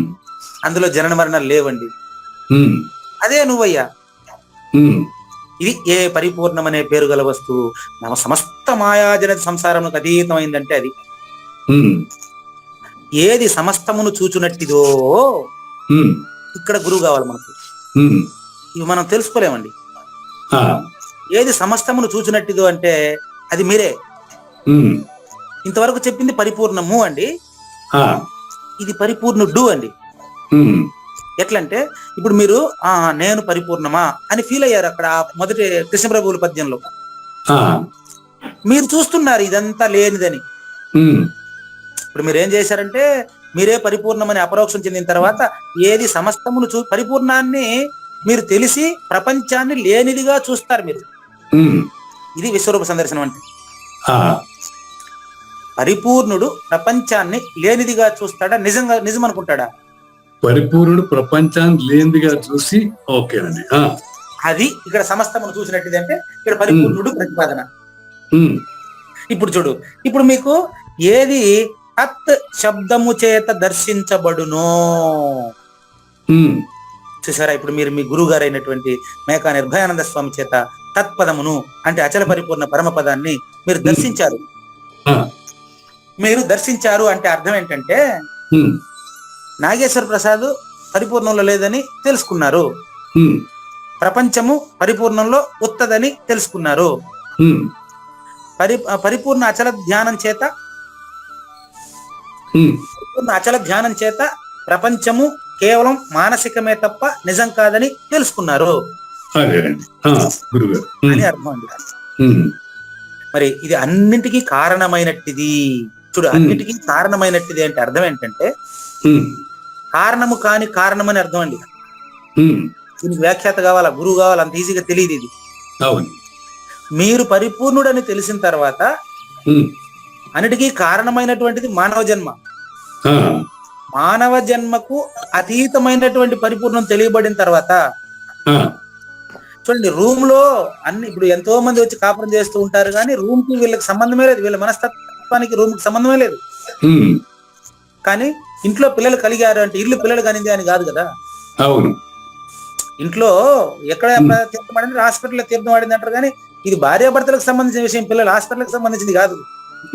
అందులో జనన మరణాలు లేవండి. ఉమ్, అదే నువ్వయ్యా. ఉమ్, ఇది ఏ పరిపూర్ణం అనే పేరు గల వస్తువు నమ సమస్త మాయాజనిత సంసారమునకు అతీతమైందంటే అది. ఉమ్, ఏది సమస్తమును చూచునట్టిదో, ఉమ్, ఇక్కడ గురువు కావాలి మనకు. ఉమ్, ఇవి మనం తెలుసుకోలేమండి. ఆ, ఏది సమస్తమును చూచునట్టిదో అంటే అది మీరే. ఉమ్, ఇంతవరకు చెప్పింది పరిపూర్ణము అండి, ఆ, ఇది పరిపూర్ణుడు అండి. ఉమ్, ఎట్లంటే ఇప్పుడు మీరు నేను పరిపూర్ణమా అని ఫీల్ అయ్యారు అక్కడ మొదటి కృష్ణప్రభువుల పద్యంలో. ఆ, మీరు చూస్తున్నారు ఇదంతా లేనిదని. ఉమ్, ఇప్పుడు మీరు ఏం చేశారంటే మీరే పరిపూర్ణమని అపరోక్షం చెందిన తర్వాత ఏది సమస్తమును పరిపూర్ణాన్ని మీరు తెలిసి ప్రపంచాన్ని లేనిదిగా చూస్తారు మీరు. ఉమ్, ఇది విశ్వరూప సందర్శనం అంటే. ఆ, పరిపూర్ణుడు ప్రపంచాన్ని లేనిదిగా చూస్తాడా, నిజం అనుకుంటాడా? పరిపూర్ణుడు ప్రపంచాన్ని లేనిదిగా చూసి ఓకేనండి. ఆ, అది ఇక్కడ సమస్తమును చూసినట్టిది అంటే ఇక్కడ పరిపూర్ణుడు ప్రతిపాదన. ఉమ్, ఇప్పుడు చూడు, ఇప్పుడు మీకు ఏది తత్ శబ్దము చేత దర్శించబడునో ఉమ్, చూసారా? ఇప్పుడు మీరు మీ గురువు గారు అయినటువంటి మేకా నిర్భయానంద స్వామి చేత తత్పదమును అంటే అచల పరిపూర్ణ పరమపదాన్ని మీరు దర్శించారు. ఆ, మీరు దర్శించారు అంటే అర్థం ఏంటంటే ఉమ్, నాగేశ్వర ప్రసాద్ పరిపూర్ణంలో లేదని తెలుసుకున్నారు. ఉమ్, ప్రపంచము పరిపూర్ణంలో ఉత్తదని తెలుసుకున్నారు. ఉమ్, పరిపూర్ణ అచల ధ్యానం చేత ఉమ్. ప్రపంచము కేవలం మానసికమే తప్ప నిజం కాదని తెలుసుకున్నారు అదేనండి గురుగారు. అని అర్థం అండి. ఉమ్, మరి ఇది అన్నింటికీ కారణమైనట్టిది. చూడు, అన్నిటికీ కారణమైనట్టిది అంటే అర్థం ఏంటంటే ఉమ్, కారణము కాని కారణం అని అర్థం అండి. ఉమ్. దీనికి వ్యాఖ్యాత కావాలా, గురువు కావాలా, అంత ఈజీగా తెలియదు ఇది. అవును. మీరు పరిపూర్ణుడని తెలిసిన తర్వాత ఉమ్, అన్నిటికీ కారణమైనటువంటిది మానవ జన్మ. ఆ, మానవ జన్మకు అతీతమైనటువంటి పరిపూర్ణం తెలియబడిన తర్వాత ఆ, చూడండి, రూమ్ లో అన్ని ఇప్పుడు ఎంతో మంది వచ్చి కాపురం చేస్తూ ఉంటారు, కానీ రూమ్ కి వీళ్ళకి సంబంధమే లేదు, వీళ్ళ మనస్తత్వానికి రూమ్ కి సంబంధమే లేదు. ఉమ్, కానీ ఇంట్లో పిల్లలు కలిగారు అంటే ఇల్లు పిల్లలు కనింది అని కాదు కదా. అవును. ఇంట్లో ఎక్కడ తీర్థం ఆడింది, హాస్పిటల్లో తీర్థం ఆడింది అంటారు, కానీ ఇది భార్యాభర్తలకు సంబంధించిన విషయం, పిల్లలు హాస్పిటల్కి సంబంధించింది కాదు.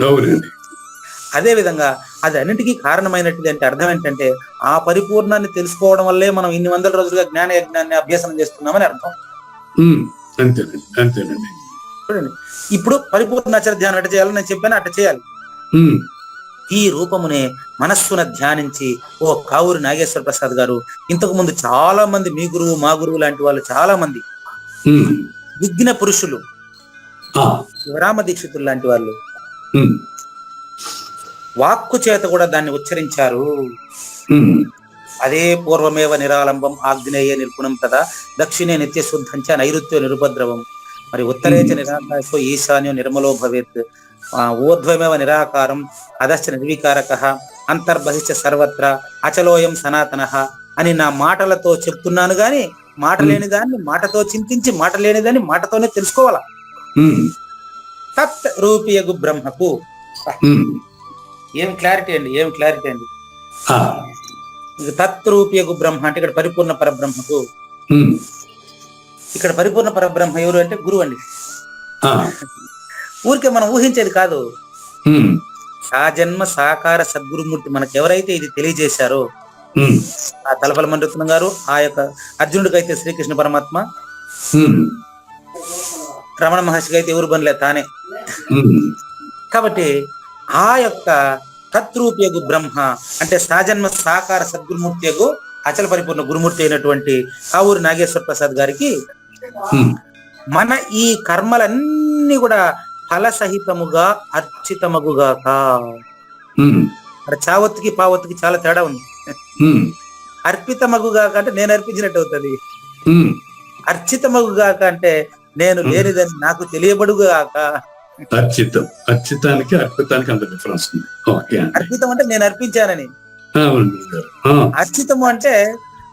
అవునండి. అదే విధంగా అది అన్నింటికీ కారణమైనట్టు అంటే అర్థం ఏంటంటే ఆ పరిపూర్ణాన్ని తెలుసుకోవడం వల్లే మనం ఇన్ని వందల రోజులుగా జ్ఞాన యజ్ఞాన్ని అభ్యాసం చేస్తున్నామని అర్థం. ఉమ్, అంతేనండి, అంతేనండి. చూడండి, ఇప్పుడు పరిపూర్ణ అచల ధ్యానం అట్ట చేయాలని నేను చెప్పాను, అట్ట చేయాలి. ఉమ్, ఈ రూపమునే మనస్సున ధ్యానించి ఓ కావూరి నాగేశ్వర ప్రసాద్ గారు, ఇంతకు ముందు చాలా మంది మీ గురువు మా గురువు లాంటి వాళ్ళు చాలా మంది ఉమ్, విఘ్న పురుషులు, ఆ, శివరామ దీక్షితులు లాంటి వాళ్ళు ఉమ్, వాక్కు చేత కూడా దాన్ని ఉచ్చరించారు. ఉమ్, అదే పూర్వమేవ నిరాలంబం ఆగ్నేయ నిర్గుణం కదా దక్షిణే నిత్య శుద్ధంచ నైరుత్య నిరుపద్రవం. మరి ఉత్తరేచ నిరాకాశో ఈశాన్యం నిర్మలో భవేత్, ఊర్ధ్వమేవ నిరాకారం అధశ్చ నిర్వికారక అంతర్బహిశ్చ సర్వత్ర అచలోయం సనాతనః అని నా మాటలతో చెప్తున్నాను, గాని మాట లేని దాన్ని మాటతో చింతించి మాట లేని దాన్ని మాటతోనే తెలుసుకోవాలా. ఉమ్, తత్ రూపియగు బ్రహ్మకు ఉమ్, ఏం క్లారిటీ అండి, ఏం క్లారిటీ అండి. ఆ, తత్ రూపియగు బ్రహ్మ అంటే ఇక్కడ పరిపూర్ణ పరబ్రహ్మకు, ఉమ్, ఇక్కడ పరిపూర్ణ పరబ్రహ్మ ఎవరు అంటే గురువు అండి. ఆ, ఊరికే మనం ఊహించేది కాదు. ఉమ్, సాజన్మ సాకార సద్గురుమూర్తి మనకు ఎవరైతే ఇది తెలియజేశారో ఉమ్, ఆ తలపల మణిరత్నం గారు, ఆ యొక్క అర్జునుడికి అయితే శ్రీకృష్ణ పరమాత్మ, ఉమ్, రమణ మహర్షికి అయితే ఎవరు బనిలే తానే. ఉమ్, కాబట్టి ఆ యొక్క తత్రూప్యగు బ్రహ్మ అంటే సాజన్మ సాకార సద్గురుమూర్తి యగు అచల పరిపూర్ణ గురుమూర్తి అయినటువంటి కావూరి నాగేశ్వర ప్రసాద్ గారికి ఉమ్, మన ఈ కర్మలన్నీ కూడా ఫలసహితముగా అర్చితమగుగాక. ఉమ్, అక్కడ చావత్తుకి పావత్తుకి చాలా తేడా ఉంది. ఉమ్, అర్పితమగుగాక అంటే నేను అర్పించినట్టు అవుతుంది, ఉమ్, అర్చితమగుగాక అంటే నేను లేనిదని నాకు తెలియబడుగాక. అర్చితం, అర్చితానికి అర్పితానికి అంత డిఫరెన్స్ ఉంది. ఓకే అండి. అర్పితం అంటే నేను అర్పించానని, అవును గురుగారు. ఆ, అర్చితము అంటే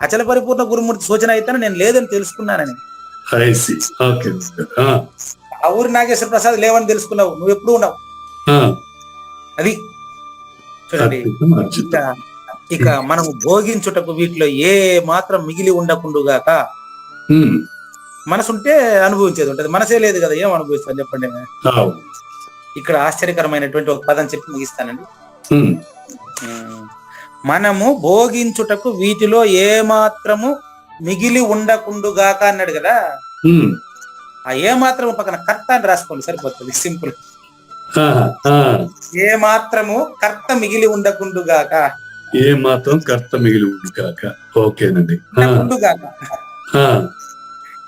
అచల పరిపూర్ణ గురుమూర్తి సూచన అయితే నేను లేదని తెలుసుకున్నానని. I see. ఓకే గురుగారు. ఆ, ఆ ఊరి నాగేశ్వర ప్రసాద్ లేవని తెలుసుకున్నావు, నువ్వు ఎప్పుడు ఉన్నావు. ఆ, అది చూడండి. అర్పితం, అర్చితం. ఇక మనము భోగించుటకు వీటిలో ఏ మాత్రం మిగిలి ఉండకుండుగాక. ఉమ్, మనసుంటే అనుభవించేది ఉంటది, మనసే లేదు కదా, ఏం అనుభవిస్తాను చెప్పండి. అవును. ఇక్కడ ఆశ్చర్యకరమైనటువంటి ఒక పదం చెప్పి ముగిస్తానండి. ఉమ్, మనము భోగించుటకు వీటిలో ఏ మాత్రము మిగిలి ఉండకుండుగాక అన్నాడు కదా. ఉమ్, ఆ ఏ మాత్రము పక్కన కర్త అని రాసుకోండి, సరిపోతుంది, సింపుల్. ఆ, ఆ, ఏ మాత్రము కర్త మిగిలి ఉండకుండుగాక. ఏ మాత్రం కర్త మిగిలి ఉంది కాక. ఓకేనండి. ఆ, ఉండకుండుగాక. ఆ,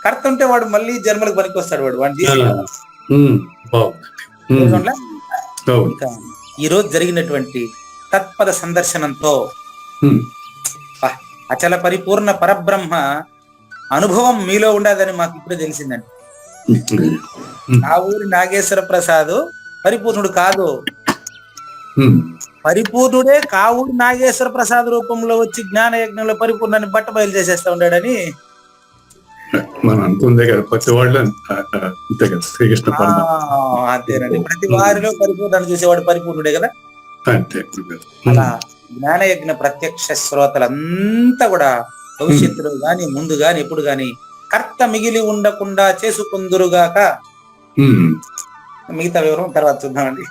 కర్త ఉంటే వాడు మళ్ళీ జన్మలకు పనికి వస్తాడు, వాడు వాడిని ఆ, తీసి. ఉమ్, బాగుందండి. ఉమ్, అవును. ఇంకా ఈ రోజు జరిగినటువంటి తత్పద సందర్శనంతో ఉమ్, అచల పరిపూర్ణ పరబ్రహ్మ అనుభవం మీలో ఉండదని మాకు ఇప్పుడే తెలిసిందండి. ఆ ఊరి నాగేశ్వర ప్రసాద్ పరిపూర్ణుడు కాదు, ఉమ్, పరిపూర్ణుడే కావుడు నాగేశ్వర ప్రసాద్ రూపంలో వచ్చి జ్ఞాన యజ్ఞంలో పరిపూర్ణాన్ని బట్ట బయలు చేసేస్తా ఉన్నాడని మనం అనుకుందే కదా, ప్రతి వాళ్ళు అంతే కదా. శ్రీకృష్ణ పరమాత్మ అంతేనండి, ప్రతి వారిలో పరిపూర్ణాన్ని చూసేవాడు పరిపూర్ణుడే కదా. అంతే గురుగారు. అలా జ్ఞానయజ్ఞ ప్రత్యక్ష శ్రోతలంతా కూడా భవిష్యత్తులో గాని ముందు గాని ఎప్పుడు గాని కర్త మిగిలి ఉండకుండా చేసుకుందురుగాక. ఉమ్, మిగతా వివరం తర్వాత చూద్దామండి.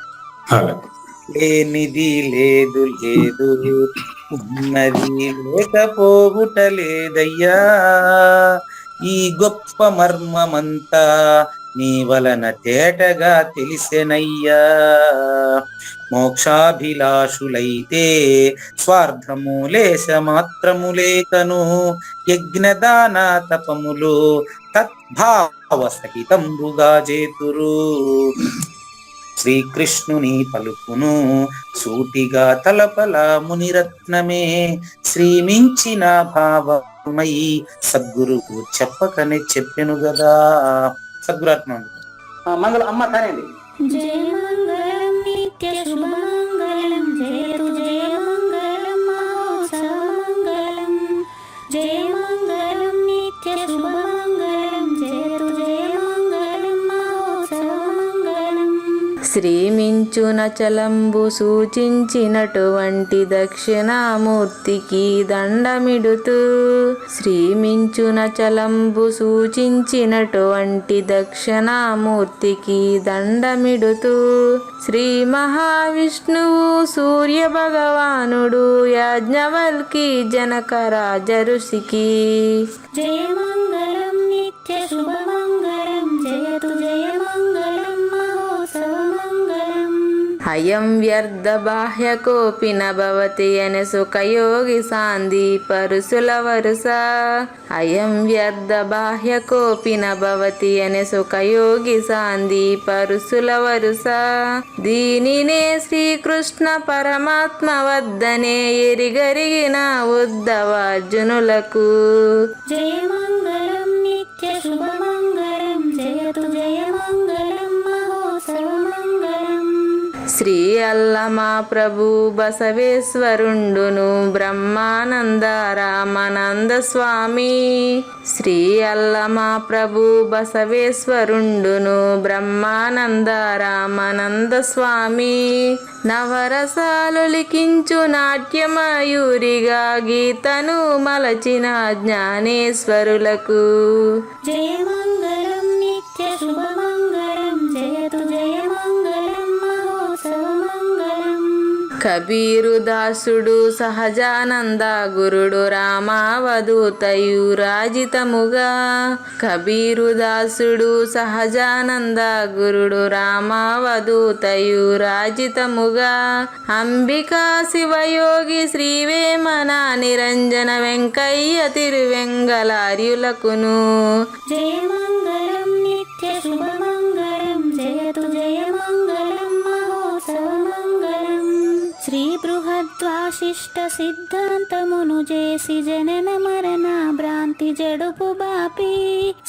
అలాగే. లేనిది లేదు లేదు, ఉన్నది లేకపోవుట లేదయ్యా, ఈ గొప్ప మర్మమంతా నీ వలన తేటగా తెలిసెనయ్యా. మోక్షాభిలాషులైతే స్వార్థము లేశ మాత్రము లేకను, యజ్ఞదాన తపములు తద్భావ సహితంబుగా చేతురు. శ్రీకృష్ణుని పలుకును సూటిగా తలపల మునిరత్నమే, శ్రీమించిన భావమై సద్గురువు చెప్పకనే చెప్పెను గదా. సద్గురాత్మ మంగళం అమ్మ కానండి. జయ మంగళం నిత్య శుభమంగళం, జయతు జయ మంగళం మహోత్సవ మంగళం. జయ మంగళం నిత్య శుభమంగళం, జయతు జయ మంగళం మహోత్సవ మంగళం. శ్రీమించున చలంబు సూచించినటువంటి దక్షిణామూర్తికి దండమిడుతూ, శ్రీమించున చలంబు సూచించినటువంటి దక్షిణామూర్తికి దండమిడుతూ, శ్రీ మహావిష్ణువు సూర్య భగవానుడు యాజ్ఞవల్కి జనక రాజఋషికి. జయ మంగళం నిత్య శుభమంగళం, జయతు జయ మంగళం మహోత్సవ మంగళం. అయం వ్యర్థ బాహ్య కోపి నభవతి అనే సుఖయోగి సాంది పరుసుల వరుస. అయం వ్యర్థ బాహ్య కోపి నభవతి అనే సుఖయోగి సాంది పరుసుల వరుస. దీనినే శ్రీకృష్ణ పరమాత్మ వద్దనే ఎరిగరిగిన ఉద్ధవార్జునులకు. జయ మంగళం నిత్య శుభమంగళం, జయతు జయ మంగళం మహోత్సవ మంగళం. శ్రీ అల్లమా ప్రభు బసవేశ్వరుండును బ్రహ్మానంద రామానంద స్వామి. శ్రీ అల్లమా ప్రభు బసవేశ్వరుండును బ్రహ్మానంద రామానంద స్వామి. నవరసాలు లిఖించు నాట్యమయూరిగా గీతను మలచిన జ్ఞానేశ్వరులకు. జయ మంగళం నిత్య శుభమంగళం, జయతు జయ మంగళం మహోత్సవ మంగళం. కబీరు దాసుడు సహజానంద గురుడు రామావధూతయు రాజితముగా. కబీరు దాసుడు సహజానంద గురుడు రామావధూతయు రాజితముగా. అంబికా శివయోగి శ్రీవేమన నిరంజన వెంకయ్య తిరువెంగళార్యులకును. జయ మంగళం నిత్య శుభమంగళం, జయతు జయ మంగళం మహోత్సవ మంగళం. శ్రీ బృహద్వాశిష్ట సిద్ధాంతమును చేసి జనన మరణ భ్రాంతి జడుపు బాపి.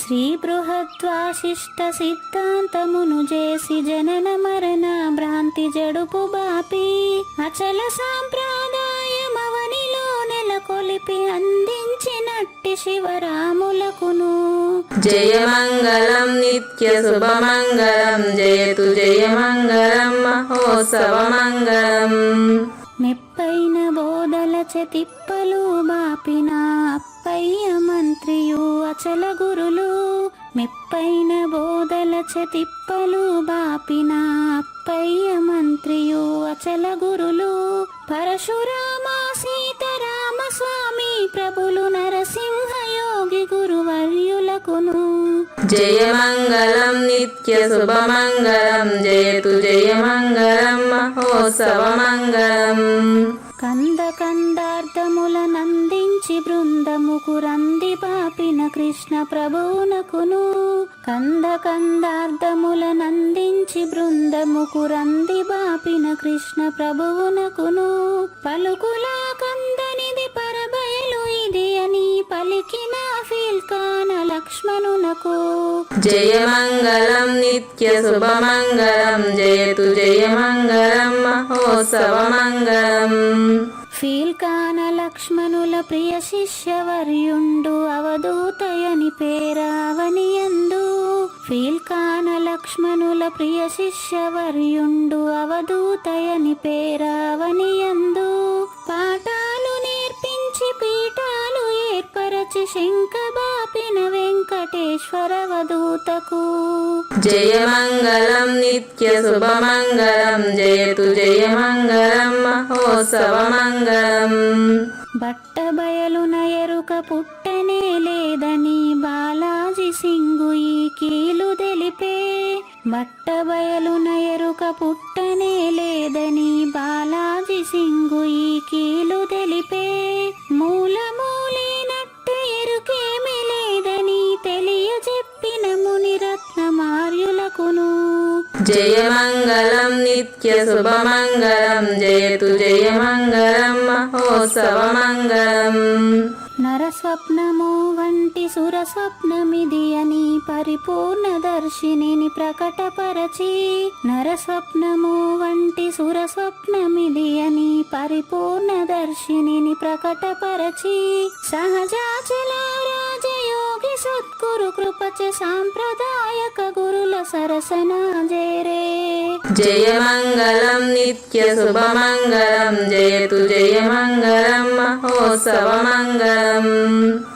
శ్రీ బృహద్వాశిష్ట సిద్ధాంతమును చేసి జనన మరణ భ్రాంతి జడుపు బాపి. అచల సాంప్రదాయమవనిలో నెలకొలిపి అందించినట్టి శివరాములకును. జయ మంగళం నిత్య శుభమంగళం, జయతు జయ మంగళం మహోత్సవ మంగళం. మెప్పైన బోధల తిప్పలు బాపిన అప్పయ్య మంత్రియు అచల గురులు. మెప్పైన బోధల తిప్పలు బాపిన అప్పయ్య మంత్రియు అచల గురులు. పరశురామ సీతారామ స్వామి ప్రభులు నరసింహ యోగి గురువర్యులకును. జయ మంగళం నిత్య శుభమంగళం, జయతు జయ మంగళం మహోత్సవ మంగళం. కంద కందార్థముల నందించి బృందముకు రంది పాపిన కృష్ణ ప్రభువునకును. కంద కందార్థముల నందించి బృందముకు రంది బాపిన కృష్ణ ప్రభువునకును. పలుకులా కందనిది పరబయలు ఇది అని పలికిన ఫీల్కాన లక్ష్మణునకు. జయ మంగళం నిత్య శుభమంగళం, జయతు జయ మంగళం మహోత్సవ మంగళం. ఫీల్కాన లక్ష్మణుల ప్రియ శిష్యవర్యుండు అవధూతయని పేరావనియందు. ఫీల్కాన లక్ష్మణుల ప్రియ శిష్యవర్యుండు అవధూతయని పేరావనియందు. పాఠాలు నేర్పించి పీఠాలు ఏర్పరచి శంఖ బాపిన వెంకటేశ పరమేశ్వరవదూతకు. జయమంగళం నిత్య శుభమంగళం జయతు జయమంగళం మహోత్సవమంగళం. బట్టబయలున ఎరుక పుట్టనే లేదని బాలాజీ సింగు ఈ కీలు తెలిపే. బట్టబయలున ఎరుక పుట్టనే లేదని బాలాజీ సింగు ఈ కీలు తెలిపే. మూలమూలినట్టు ఎరుకేమి లేదని తెలియజెప్పిన మునిరత్నమార్యులకును. జయమంగళం నిత్య శుభమంగళం జయతు జయమంగళం మహోత్సవమంగళం. నరస్వప్నము వంటి సురస్వప్నమిది అని పరిపూర్ణ దర్శినిని ప్రకటపరచి. నరస్వప్నము వంటి సురస్వప్నమిది అని పరిపూర్ణ దర్శినిని ప్రకటపరచి. సహజాచల రాజయోగి సద్గురు కృపచ సాంప్రదాయక గురుల సరసన జేరే. జయమంగళం నిత్య శుభమంగళం జయతు జయమంగళం మహోత్సవమంగళం.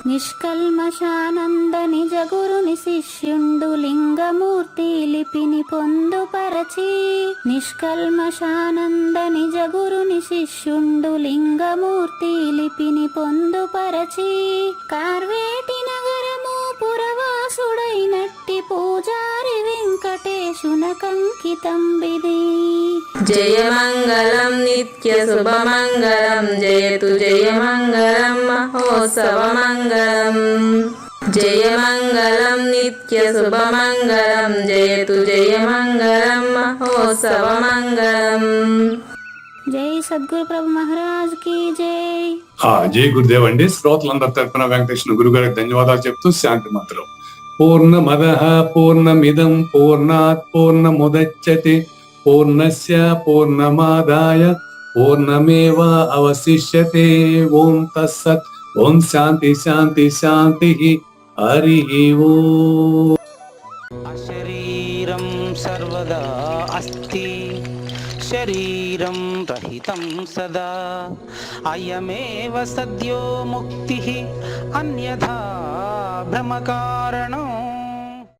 నిష్కల్మషానంద నిజ గురుని శిష్యుండు లింగమూర్తి లిపిని పొందుపరచి. నిష్కల్మషానంద నిజ గురుని శిష్యుండు లింగమూర్తి లిపిని పొందుపరచి. కార్వేటి నగరము పురవాసుడైనట్టి పూజారి వెంకటేశునకంకితం విధి. జయమంగళం నిత్య శుభమంగళం జయతు జయమంగళం మహోత్సవమంగళం. జయమంగళం నిత్య శుభమంగళం జయతు జయమంగళం మహోత్సవమంగళం. జై సద్గురు ప్రభు మహారాజ్ కి జై. జై గురుదేవ్ అండి. శ్రోతలందరి తరపున వెంకటేశ్వర గురువు గారికి ధన్యవాదాలు చెప్తూ శాంతి మంత్రం. పూర్ణమదః పూర్ణమిదం పూర్ణాత్ పూర్ణముదచ్యతే పూర్ణస్య పూర్ణమాదాయ పూర్ణమేవా అవశిష్యతే. ఓం తత్సత్. ఓం శాంతి శాంతి శాంతి. హరి ఓం. అశరీరం సర్వదా అస్తి శరీరం రహితం సదా. అయమేవ సద్యో ముక్తి అన్యథా భ్రమకారణో